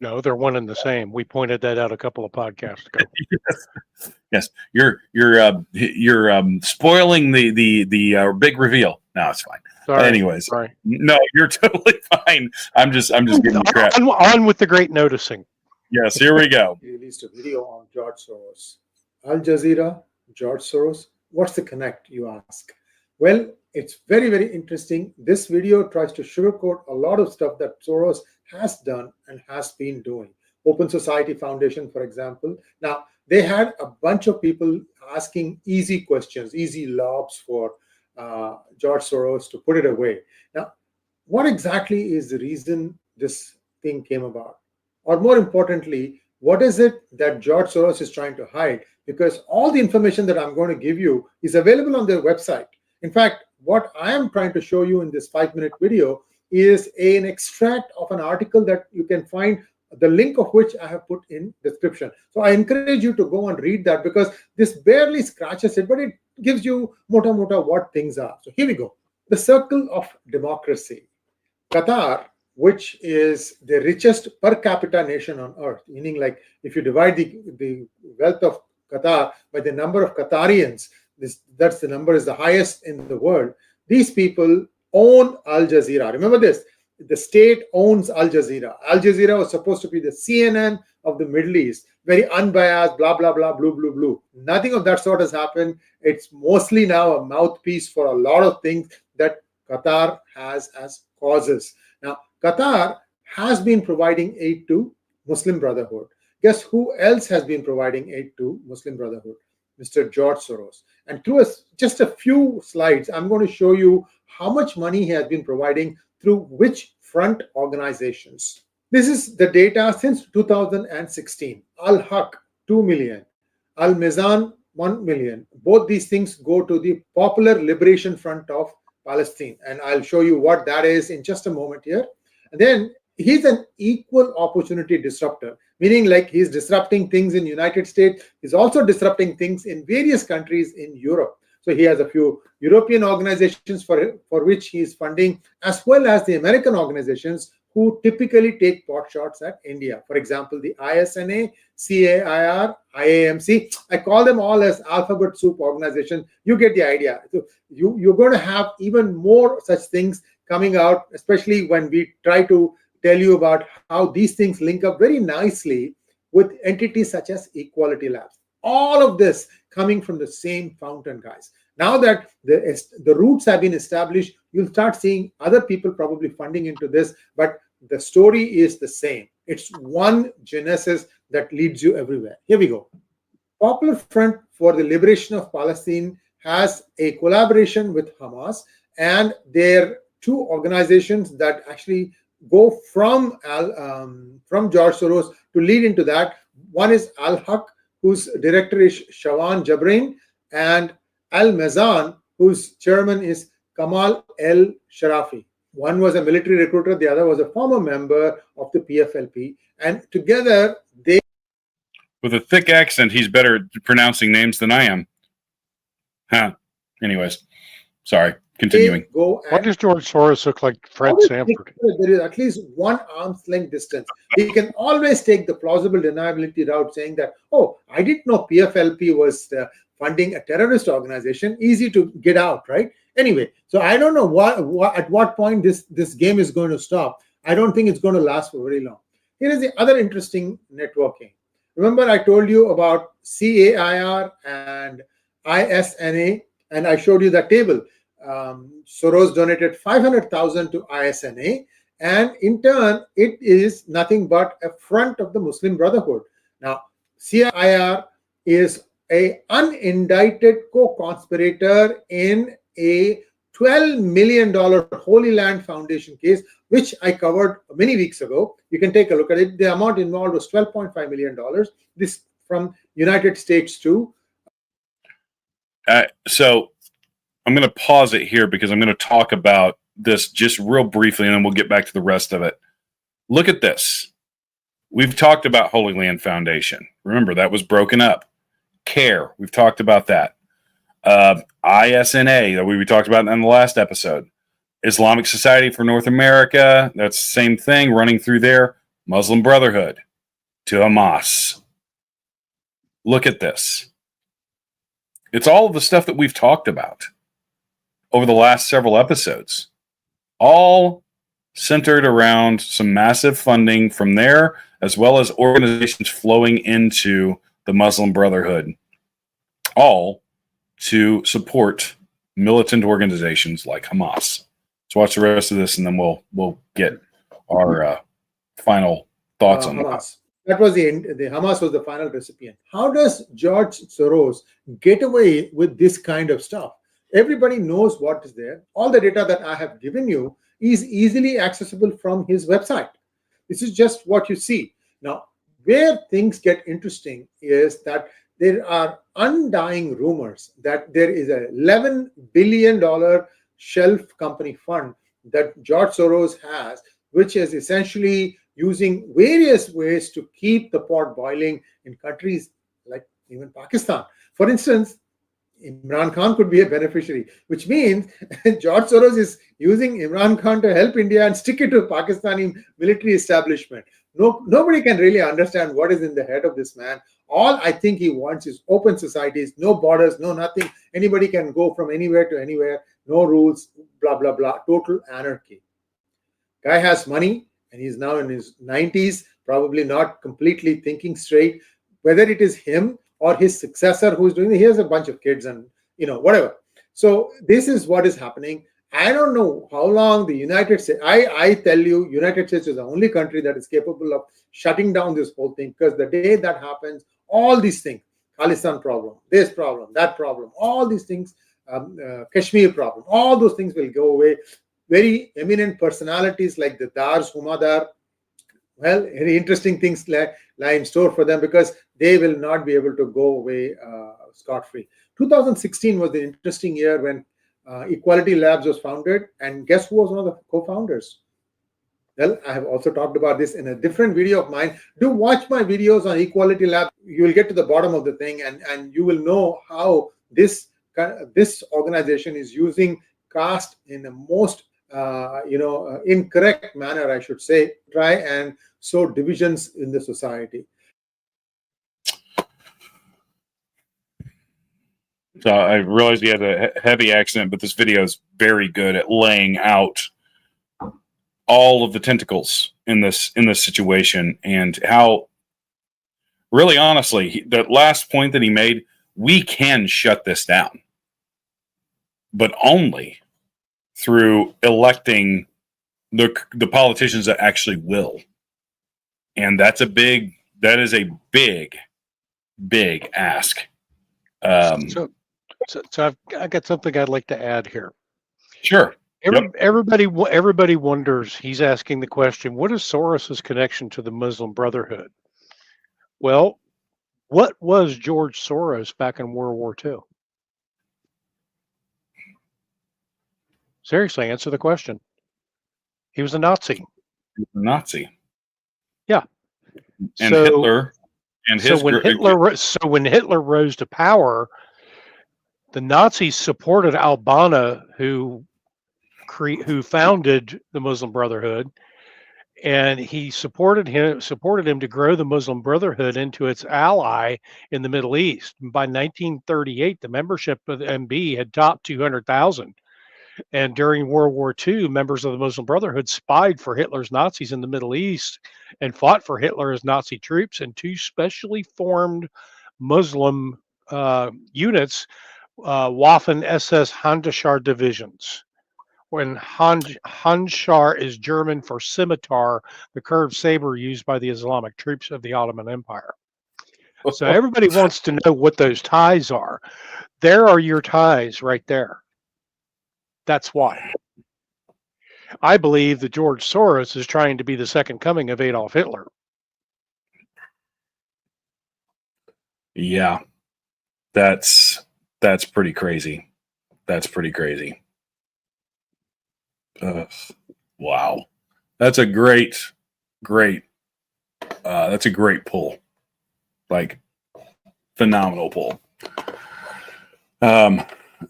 S3: No, they're one and the same. We pointed that out a couple of podcasts ago.
S2: Yes, you're spoiling the big reveal. No, it's fine.
S3: Sorry,
S2: Anyways,
S3: sorry.
S2: no, you're totally fine. I'm just getting crap.
S3: On with the great noticing.
S2: Yes, here we go.
S9: He released a video on George Soros. Al Jazeera, George Soros. What's the connect, you ask? Well, it's very, very interesting. This video tries to sugarcoat a lot of stuff that Soros has done and has been doing. Open Society Foundation, for example. Now, they had a bunch of people asking easy questions, easy lobs for George Soros to put it away. Now, what exactly is the reason this thing came about? Or more importantly, what is it that George Soros is trying to hide? Because all the information that I'm going to give you is available on their website. In fact, what I am trying to show you in this 5-minute video is an extract of an article that you can find, the link of which I have put in description. So I encourage you to go and read that, because this barely scratches it, but it gives you mota what things are. So here we go. The circle of democracy. Qatar, which is the richest per capita nation on earth, meaning like if you divide the wealth of Qatar by the number of Qatarians, that's the number is the highest in the world. These people own Al Jazeera. Remember this, the state owns Al Jazeera. Al Jazeera was supposed to be the CNN of the Middle East, very unbiased, blah, blah, blah, blue. Nothing of that sort has happened. It's mostly now a mouthpiece for a lot of things that Qatar has as causes. Now, Qatar has been providing aid to Muslim Brotherhood. Guess who else has been providing aid to Muslim Brotherhood? Mr. George Soros. And through just a few slides, I'm going to show you how much money he has been providing through which front organizations. This is the data since 2016. Al-Haq, 2 million. Al-Mizan, 1 million. Both these things go to the Popular Liberation Front of Palestine. And I'll show you what that is in just a moment here. And then he's an equal opportunity disruptor, meaning like he's disrupting things in the United States. He's also disrupting things in various countries in Europe. So he has a few European organizations for which he is funding, as well as the American organizations who typically take pot shots at India. For example, the ISNA, CAIR, IAMC. I call them all as alphabet soup organizations. You get the idea. So you're going to have even more such things coming out, especially when we try to tell you about how these things link up very nicely with entities such as Equality Labs. All of this coming from the same fountain, guys. Now that the roots have been established, you'll start seeing other people probably funding into this, but the story is the same. It's one genesis that leads you everywhere. Here we go. Popular Front for the Liberation of Palestine has a collaboration with Hamas, and they're two organizations that actually go from George Soros to lead into that. One is Al-Haq, whose director is Shawan Jabrin, and Al-Mizan, whose chairman is Kamal El-Sharafi. One was a military recruiter, the other was a former member of the PFLP, and together they...
S2: With a thick accent, he's better at pronouncing names than I am. Huh. Anyways, sorry. Continuing.
S3: Why does George Soros look like Fred Sanford?
S9: There is at least one arm's length distance. He can always take the plausible deniability route, saying that, oh, I didn't know PFLP was funding a terrorist organization. Easy to get out, right? Anyway, so I don't know at what point this game is going to stop. I don't think it's going to last for very long. Here is the other interesting networking. Remember I told you about CAIR and ISNA, and I showed you that table. Soros donated 500,000 to ISNA, and in turn, it is nothing but a front of the Muslim Brotherhood. Now, CIR is a unindicted co-conspirator in a $12 million Holy Land Foundation case, which I covered many weeks ago. You can take a look at it. The amount involved was $12.5 million. This from United States too.
S2: So I'm going to pause it here because I'm going to talk about this just real briefly, and then we'll get back to the rest of it. Look at this. We've talked about Holy Land Foundation. Remember, that was broken up. CARE, we've talked about that. ISNA, that we talked about in the last episode. Islamic Society for North America, that's the same thing running through there. Muslim Brotherhood to Hamas. Look at this. It's all of the stuff that we've talked about over the last several episodes, all centered around some massive funding from there, as well as organizations flowing into the Muslim Brotherhood, all to support militant organizations like Hamas. So watch the rest of this, and then we'll get our final thoughts on
S9: Hamas. That was the Hamas was the final recipient. How does George Soros get away with this kind of stuff? Everybody knows what is there. All the data that I have given you is easily accessible from his website. This is just what you see. Now, where things get interesting is that there are undying rumors that there is a $11 billion shelf company fund that George Soros has, which is essentially using various ways to keep the pot boiling in countries like even Pakistan. For instance, Imran Khan could be a beneficiary, which means George Soros is using Imran Khan to help India and stick it to Pakistani military establishment. Nobody can really understand what is in the head of this man. All I think he wants is open societies, no borders, no nothing. Anybody can go from anywhere to anywhere, no rules, blah, blah, blah, total anarchy. Guy has money and he's now in his 90s, probably not completely thinking straight. Whether it is him or his successor who's doing it, he has a bunch of kids and, whatever. So this is what is happening. I don't know how long the United States, I tell you, United States is the only country that is capable of shutting down this whole thing, because the day that happens, all these things, Khalistan problem, this problem, that problem, all these things, Kashmir problem, all those things will go away. Very eminent personalities like the Dars, Humadar, well, very interesting things lie in store for them, because they will not be able to go away scot-free. 2016 was the interesting year when Equality Labs was founded, and guess who was one of the co-founders? Well, I have also talked about this in a different video of mine. Do watch my videos on Equality Lab. You will get to the bottom of the thing, and you will know how this organization is using caste in the most incorrect manner, I should say, try and sow divisions in the society.
S2: So I realize he has a heavy accent, but this video is very good at laying out all of the tentacles in this situation, and how, really honestly, that last point that he made, we can shut this down, but only through electing the politicians that actually will. And that is a big ask.
S3: So I've got something I'd like to add here.
S2: Sure.
S3: Everybody wonders, he's asking the question, what is Soros's connection to the Muslim Brotherhood? Well, what was George Soros back in World War II? Seriously, answer the question. He was a Nazi. Yeah.
S2: And Hitler and his
S3: when Hitler rose to power, the Nazis supported al-Banna, who founded the Muslim Brotherhood, and he supported him to grow the Muslim Brotherhood into its ally in the Middle East. By 1938, the membership of the MB had topped 200,000. And during World War II, members of the Muslim Brotherhood spied for Hitler's Nazis in the Middle East and fought for Hitler as Nazi troops in two specially formed Muslim units, Waffen SS Handschar divisions. When Handschar is German for scimitar, the curved saber used by the Islamic troops of the Ottoman Empire. So everybody wants to know what those ties are. There are your ties right there. That's why. I believe that George Soros is trying to be the second coming of Adolf Hitler.
S2: Yeah, that's pretty crazy. That's pretty crazy. Wow, that's a great that's a great pull. Like, phenomenal pull.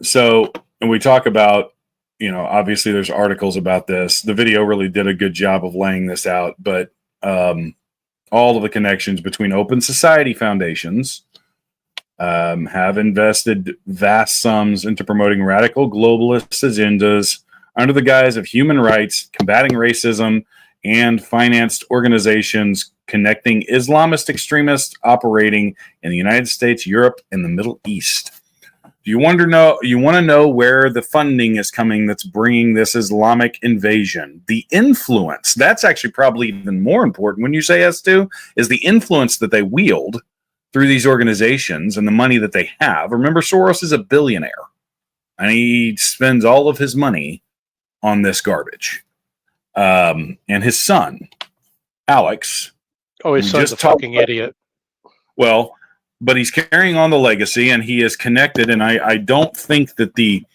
S2: So, and we talk about, you know, obviously there's articles about this. The video really did a good job of laying this out, but all of the connections between open society foundations have invested vast sums into promoting radical globalist agendas under the guise of human rights, combating racism, and financed organizations connecting Islamist extremists operating in the United States, Europe, and the Middle East. Do you want to know where the funding is coming that's bringing this Islamic invasion? The influence, that's actually probably even more important when you say S2, is the influence that they wield through these organizations and the money that they have. Remember, Soros is a billionaire, and he spends all of his money on this garbage. And his son, Alex.
S3: Oh, his son's a fucking idiot.
S2: Well, but he's carrying on the legacy, and he is connected. And I don't think that the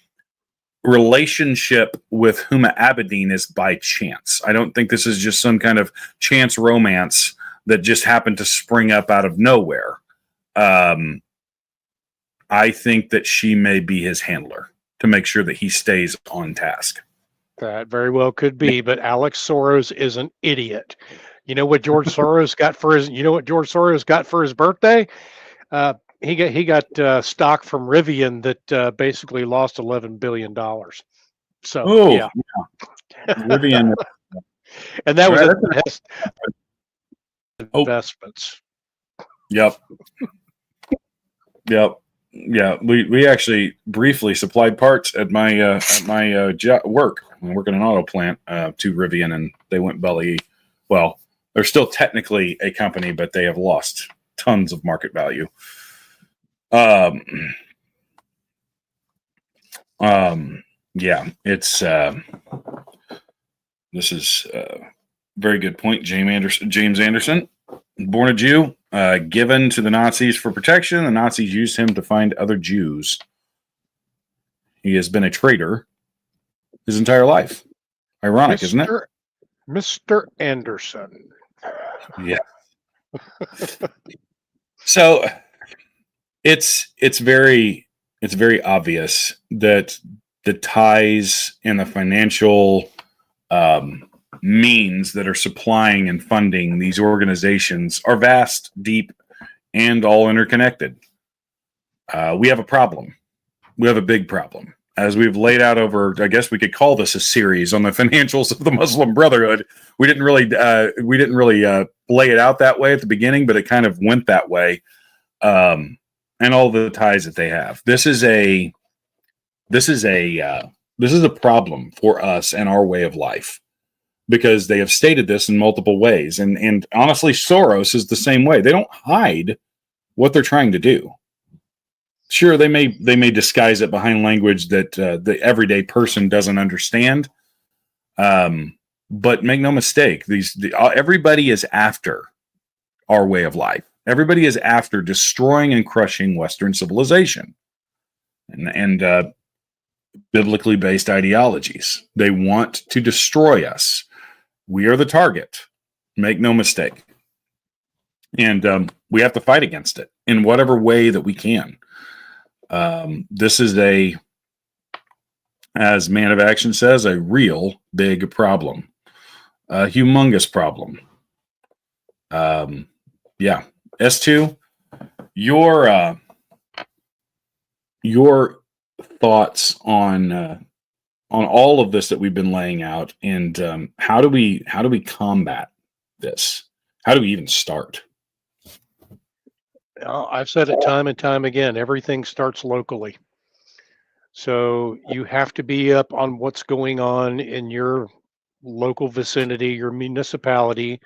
S2: relationship with Huma Abedin is by chance. I don't think this is just some kind of chance romance that just happened to spring up out of nowhere. I think that she may be his handler to make sure that he stays on task.
S3: That very well could be, but Alex Soros is an idiot. You know what George Soros got for his? You know what George Soros got for his birthday? He got stock from Rivian that basically lost $11 billion. So yeah.
S2: Rivian,
S3: and that was the best investments.
S2: Yep. Yeah, we actually briefly supplied parts at my work. I'm working in an auto plant to Rivian, and they went belly. Well, they're still technically a company, but they have lost tons of market value. Yeah, it's this is a very good point. James Anderson, born a Jew, given to the Nazis for protection. The Nazis used him to find other Jews. He has been a traitor his entire life. Ironic, isn't it?
S3: Mr. Anderson.
S2: Yeah. So it's very obvious that the ties and the financial means that are supplying and funding these organizations are vast, deep, and all interconnected. We have a problem. We have a big problem. As we've laid out over, I guess we could call this a series on the financials of the Muslim Brotherhood. We didn't really lay it out that way at the beginning, but it kind of went that way. And all the ties that they have. This is a problem for us and our way of life, because they have stated this in multiple ways. And honestly, Soros is the same way. They don't hide what they're trying to do. Sure, they may disguise it behind language that the everyday person doesn't understand. But make no mistake, everybody is after our way of life. Everybody is after destroying and crushing Western civilization and biblically based ideologies. They want to destroy us. We are the target. Make no mistake. And we have to fight against it in whatever way that we can. This is as Man of Action says, a real big problem, a humongous problem. Yeah. S2, your thoughts on all of this that we've been laying out, and how do we combat this? How do we even start?
S3: I've said it time and time again. Everything starts locally. So you have to be up on what's going on in your local vicinity, your municipality.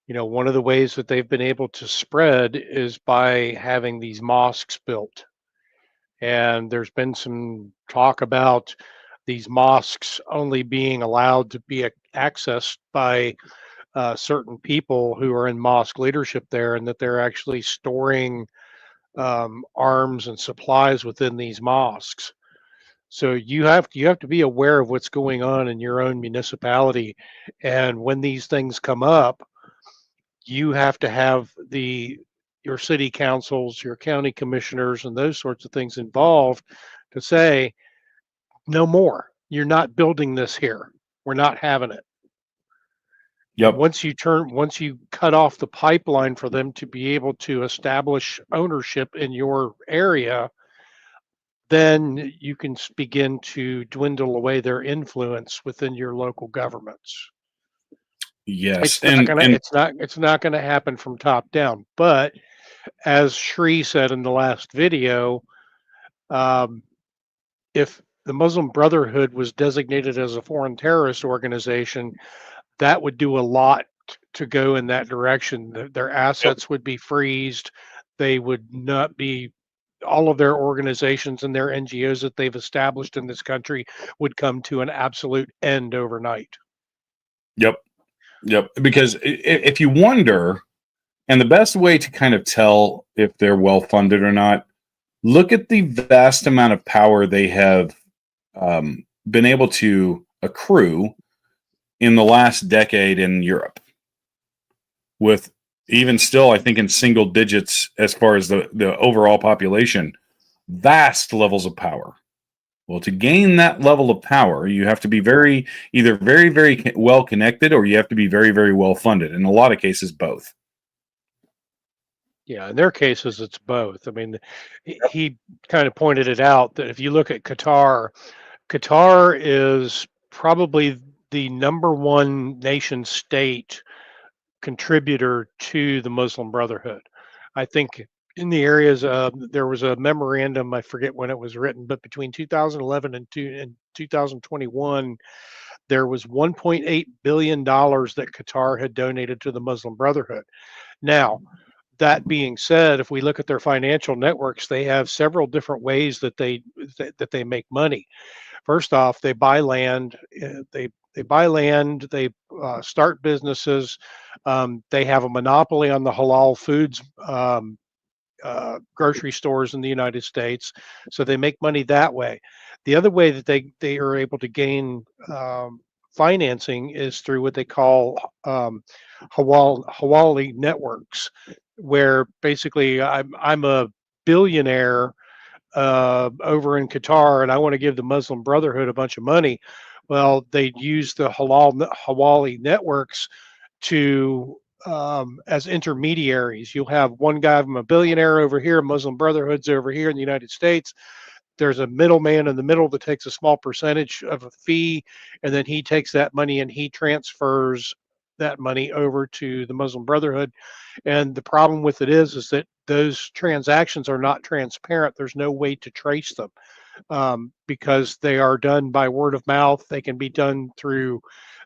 S3: You know, one of the ways that they've been able to spread is by having these mosques built. And there's been some talk about these mosques only being allowed to be accessed by certain people who are in mosque leadership there, and that they're actually storing arms and supplies within these mosques. So you have to be aware of what's going on in your own municipality. And when these things come up, you have to have the your city councils, your county commissioners, and those sorts of things involved to say, no more. You're not building this here. We're not having it.
S2: Yep.
S3: Once you cut off the pipeline for them to be able to establish ownership in your area, then you can begin to dwindle away their influence within your local governments.
S2: Yes.
S3: It's not gonna happen from top down. But as Shri said in the last video, um, if the Muslim Brotherhood was designated as a foreign terrorist organization, that would do a lot to go in that direction. Their assets would be freezed. They would not be, all of their organizations and their NGOs that they've established in this country would come to an absolute end overnight.
S2: Yep. Because if you wonder, and the best way to kind of tell if they're well funded or not, look at the vast amount of power they have been able to accrue in the last decade in Europe, with even still, I think, in single digits as far as the overall population, vast levels of power. Well, to gain that level of power, you have to be either very, very well connected, or you have to be very, very well funded. In a lot of cases, both.
S3: Yeah, in their cases, it's both. I mean, he kind of pointed it out that if you look at Qatar is probably the #1 nation state contributor to the Muslim Brotherhood. I think in the areas there was a memorandum, I forget when it was written, but between 2011 and 2021, there was $1.8 billion that Qatar had donated to the Muslim Brotherhood. Now, that being said, if we look at their financial networks, they have several different ways that they make money. First off, they buy land. They buy land. They start businesses. They have a monopoly on the halal foods grocery stores in the United States, so they make money that way. The other way that they are able to gain financing is through what they call Hawali networks, where basically I'm a billionaire over in Qatar, and I want to give the Muslim Brotherhood a bunch of money. Well, they use the Hawali networks to as intermediaries. You'll have one guy, I'm a billionaire over here, Muslim Brotherhood's over here in the United States. There's a middleman in the middle that takes a small percentage of a fee, and then he takes that money and he transfers that money over to the Muslim Brotherhood. And the problem with it is that those transactions are not transparent. There's no way to trace them because they are done by word of mouth. They can be done through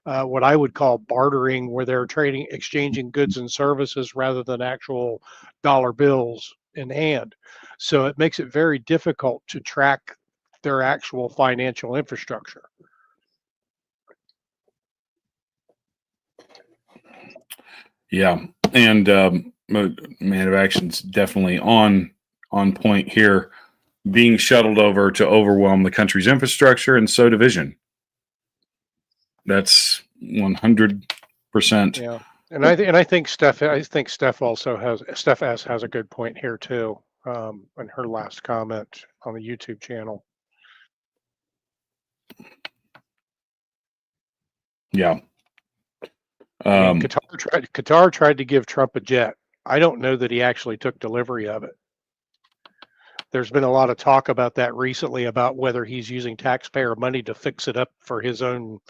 S3: what I would call bartering, where they're exchanging goods and services rather than actual dollar bills in hand. So it makes it very difficult to track their actual financial infrastructure.
S2: Yeah, and Man of Action's definitely on point here, being shuttled over to overwhelm the country's infrastructure and sow division. That's 100%.
S3: Yeah, and I think Steph also has a good point here too, in her last comment on the YouTube channel.
S2: Yeah.
S3: Qatar tried to give Trump a jet. I don't know that he actually took delivery of it. There's been a lot of talk about that recently, about whether he's using taxpayer money to fix it up for his own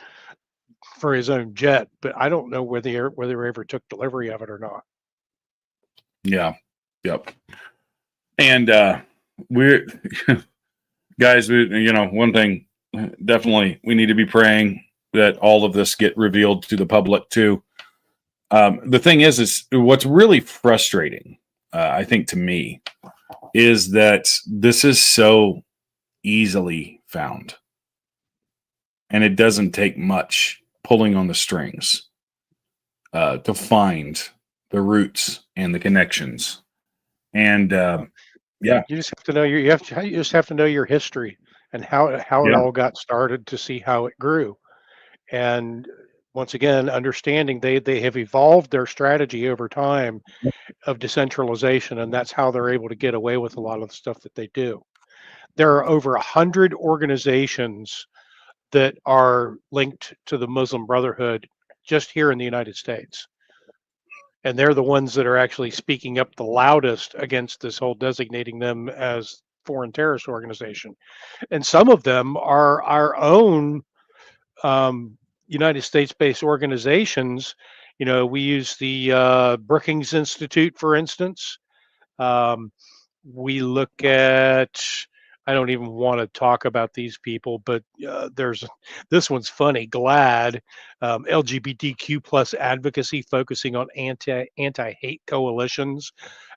S3: jet, but I don't know whether he ever took delivery of it or not.
S2: Yeah. Yep. And we're guys, one thing, definitely we need to be praying that all of this get revealed to the public too. The thing is what's really frustrating, I think, to me, is that this is so easily found, and it doesn't take much pulling on the strings to find the roots and the connections. And yeah,
S3: you just have to know you just have to know your history and how it all got started to see how it grew. And once again, understanding they have evolved their strategy over time of decentralization, and that's how they're able to get away with a lot of the stuff that they do. There are over 100 organizations that are linked to the Muslim Brotherhood just here in the United States. And they're the ones that are actually speaking up the loudest against this whole designating them as foreign terrorist organization. And some of them are our own United States-based organizations. You know, we use the Brookings Institute, for instance. We look at, I don't even want to talk about these people, but there's, this one's funny, GLAAD, LGBTQ plus advocacy, focusing on anti-hate coalitions.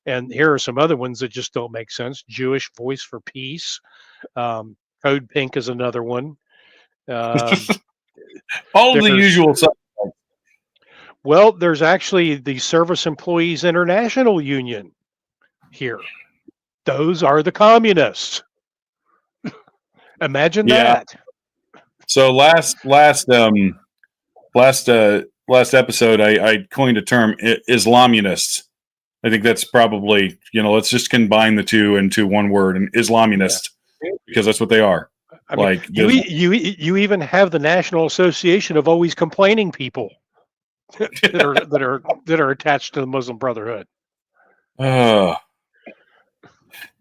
S3: And here are some other ones that just don't make sense. Jewish Voice for Peace. Code Pink is another one.
S2: All of the usual stuff.
S3: Well, there's actually the Service Employees International Union here. Those are the communists. Imagine that.
S2: So last episode, I coined a term, Islamunists. I think that's probably, you know, let's just combine the two into one word, an Islamunist, because that's what they are.
S3: I mean, you even have the National Association of Always Complaining People that are attached to the Muslim Brotherhood.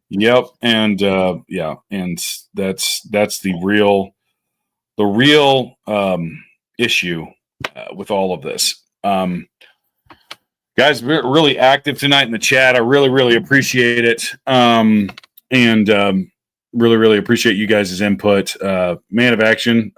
S2: Yep, and and that's the real issue with all of this. Guys, we're really active tonight in the chat. I really appreciate it, and really appreciate you guys' input. Man of Action,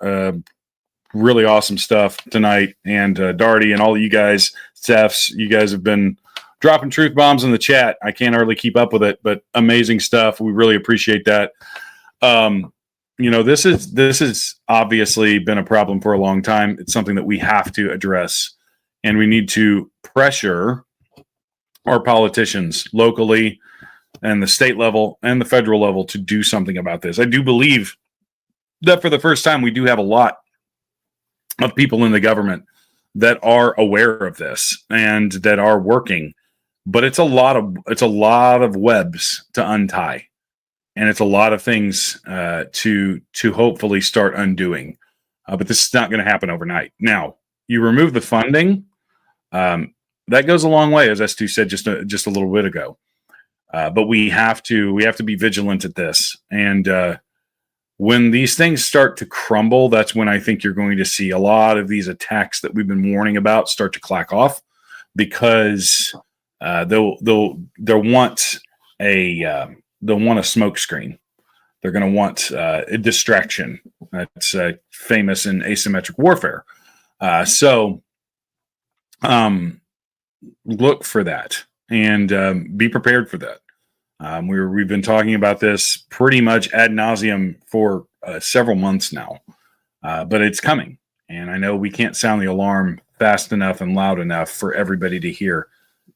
S2: really awesome stuff tonight, and Darty and all of you guys, Stephs, you guys have been dropping truth bombs in the chat. I can't hardly keep up with it, but amazing stuff. We really appreciate that. You know, this has obviously been a problem for a long time. It's something that we have to address, and we need to pressure our politicians locally and the state level and the federal level to do something about this. I do believe that for the first time, we do have a lot of people in the government that are aware of this and that are working. But it's a lot of webs to untie, and it's a lot of things to hopefully start undoing. But this is not going to happen overnight. Now, you remove the funding, that goes a long way, as S2 said just a little bit ago. But we have to be vigilant at this. And when these things start to crumble, that's when I think you're going to see a lot of these attacks that we've been warning about start to clack off, because they'll want a smoke screen. They're going to want a distraction. That's famous in asymmetric warfare. So look for that and be prepared for that. We've been talking about this pretty much ad nauseum for several months now, but it's coming. And I know we can't sound the alarm fast enough and loud enough for everybody to hear.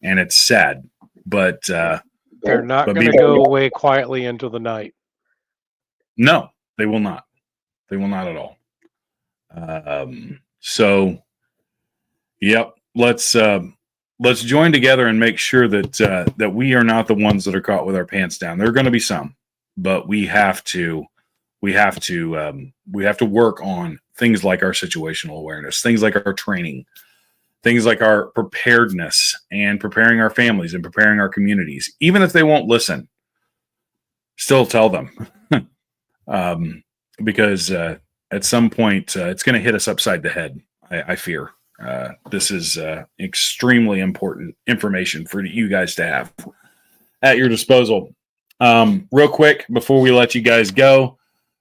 S2: And it's sad, but
S3: they're not going to go away quietly into the night.
S2: No, they will not. They will not at all. So, yep, let's join together and make sure that we are not the ones that are caught with our pants down. There are going to be some, but we have to work on things like our situational awareness, things like our training, things like our preparedness and preparing our families and preparing our communities. Even if they won't listen, still tell them, because at some point it's going to hit us upside the head. I fear. This is extremely important information for you guys to have at your disposal. Real quick, before we let you guys go,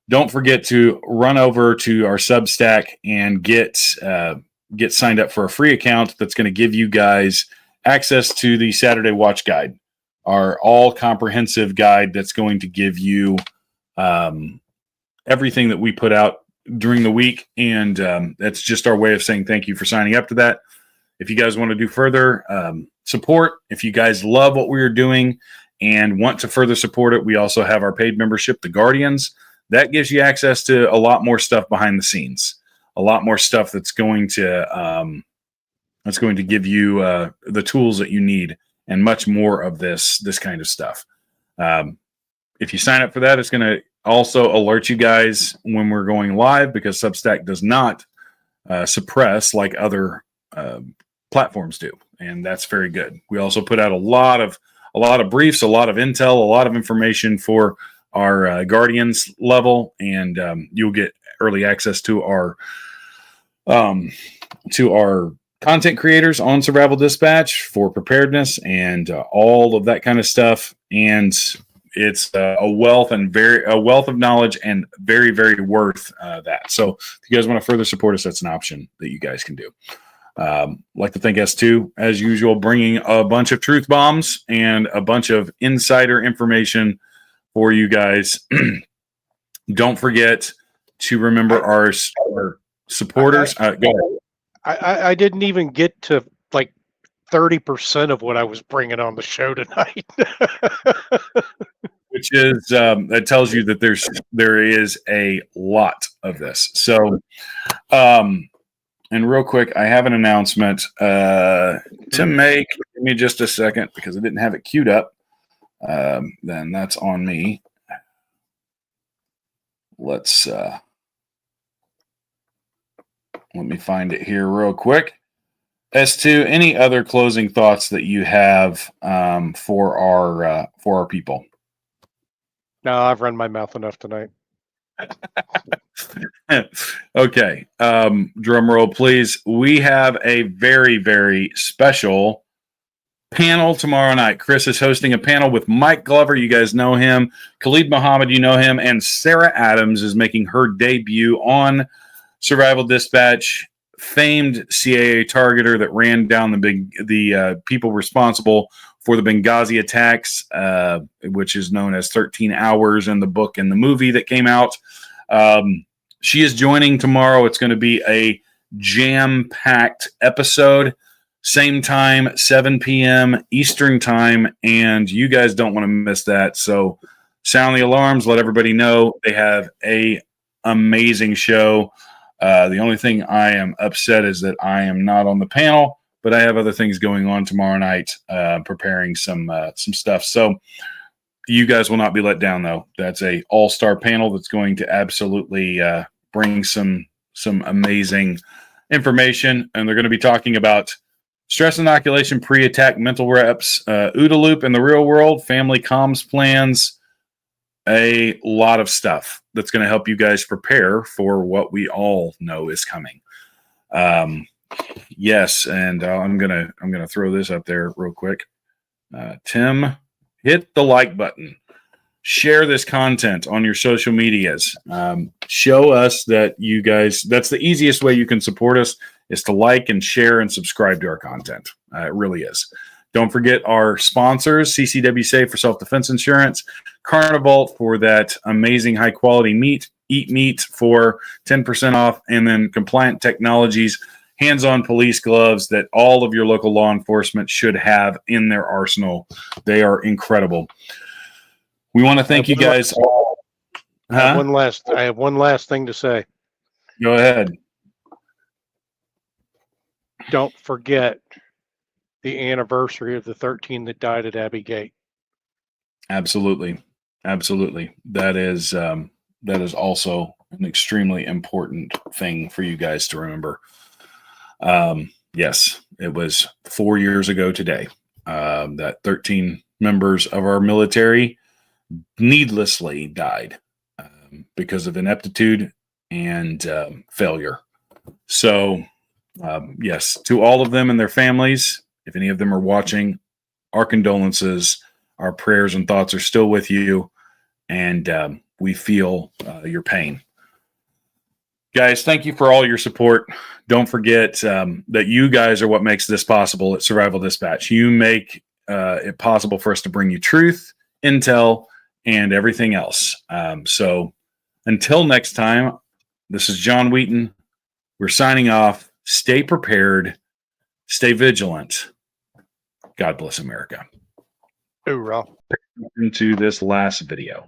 S2: don't forget to run over to our Substack and get signed up for a free account that's going to give you guys access to the Saturday Watch Guide, our all-comprehensive guide that's going to give you everything that we put out during the week. And that's just our way of saying thank you for signing up to that. If you guys want to do further support, if you guys love what we are doing and want to further support it, we also have our paid membership, The Guardians. That gives you access to a lot more stuff behind the scenes. a lot more stuff that's going to give you the tools that you need, and much more of this kind of stuff. If you sign up for that, it's going to also alert you guys when we're going live, because Substack does not suppress like other platforms do, and that's very good. We also put out a lot of briefs, a lot of intel, a lot of information for our Guardians level, and you'll get early access to our content creators on Survival Dispatch for preparedness and all of that kind of stuff. And it's a wealth of knowledge, and very, very worth that. So if you guys want to further support us, that's an option that you guys can do. Like to thank S2, as usual, bringing a bunch of truth bombs and a bunch of insider information for you guys. Don't forget to remember our supporters. Go ahead.
S3: I didn't even get to like 30% of what I was bringing on the show tonight.
S2: Which is that tells you that there is a lot of this. So, and real quick, I have an announcement to make. Give me just a second, because I didn't have it queued up. Then that's on me. Let me find it here real quick. S2, any other closing thoughts that you have for our people?
S3: No, I've run my mouth enough tonight.
S2: Okay. Drum roll, please. We have a very, very special panel tomorrow night. Chris is hosting a panel with Mike Glover. You guys know him. Khalid Muhammad, you know him. And Sarah Adams is making her debut on Survival Dispatch, famed CAA targeter that ran down the people responsible for the Benghazi attacks, which is known as 13 Hours in the book and the movie that came out. She is joining tomorrow. It's going to be a jam-packed episode. Same time, 7 p.m. Eastern time, and you guys don't want to miss that. So sound the alarms. Let everybody know. They have a amazing show. The only thing I am upset is that I am not on the panel, but I have other things going on tomorrow night, preparing some stuff. So you guys will not be let down, though. That's a all-star panel that's going to absolutely bring some amazing information, and they're going to be talking about stress inoculation, pre-attack mental reps, OODA loop in the real world, family comms plans, a lot of stuff that's going to help you guys prepare for what we all know is coming. Yes, and I'm gonna throw this up there real quick. Tim, hit the like button. Share this content on your social medias. Show us that you guys. That's the easiest way you can support us, is to like and share and subscribe to our content. It really is. Don't forget our sponsors: CCW Safe for self-defense insurance, Carnivalt for that amazing high-quality meat, Eat Meat for 10% off, and then Compliant Technologies, hands-on police gloves that all of your local law enforcement should have in their arsenal. They are incredible. We want to thank you guys all.
S3: I have one last thing to say.
S2: Go ahead.
S3: Don't forget the anniversary of the 13 that died at Abbey Gate.
S2: Absolutely. That is also an extremely important thing for you guys to remember. Yes, it was 4 years ago today that 13 members of our military needlessly died because of ineptitude and failure. So, yes, to all of them and their families, if any of them are watching, our condolences, our prayers and thoughts are still with you, and we feel your pain. Guys, thank you for all your support. Don't forget that you guys are what makes this possible at Survival Dispatch. You make it possible for us to bring you truth, intel, and everything else. So until next time, this is John Wheaton. We're signing off. Stay prepared. Stay vigilant. God bless America.
S3: Hoorah.
S2: Into this last video.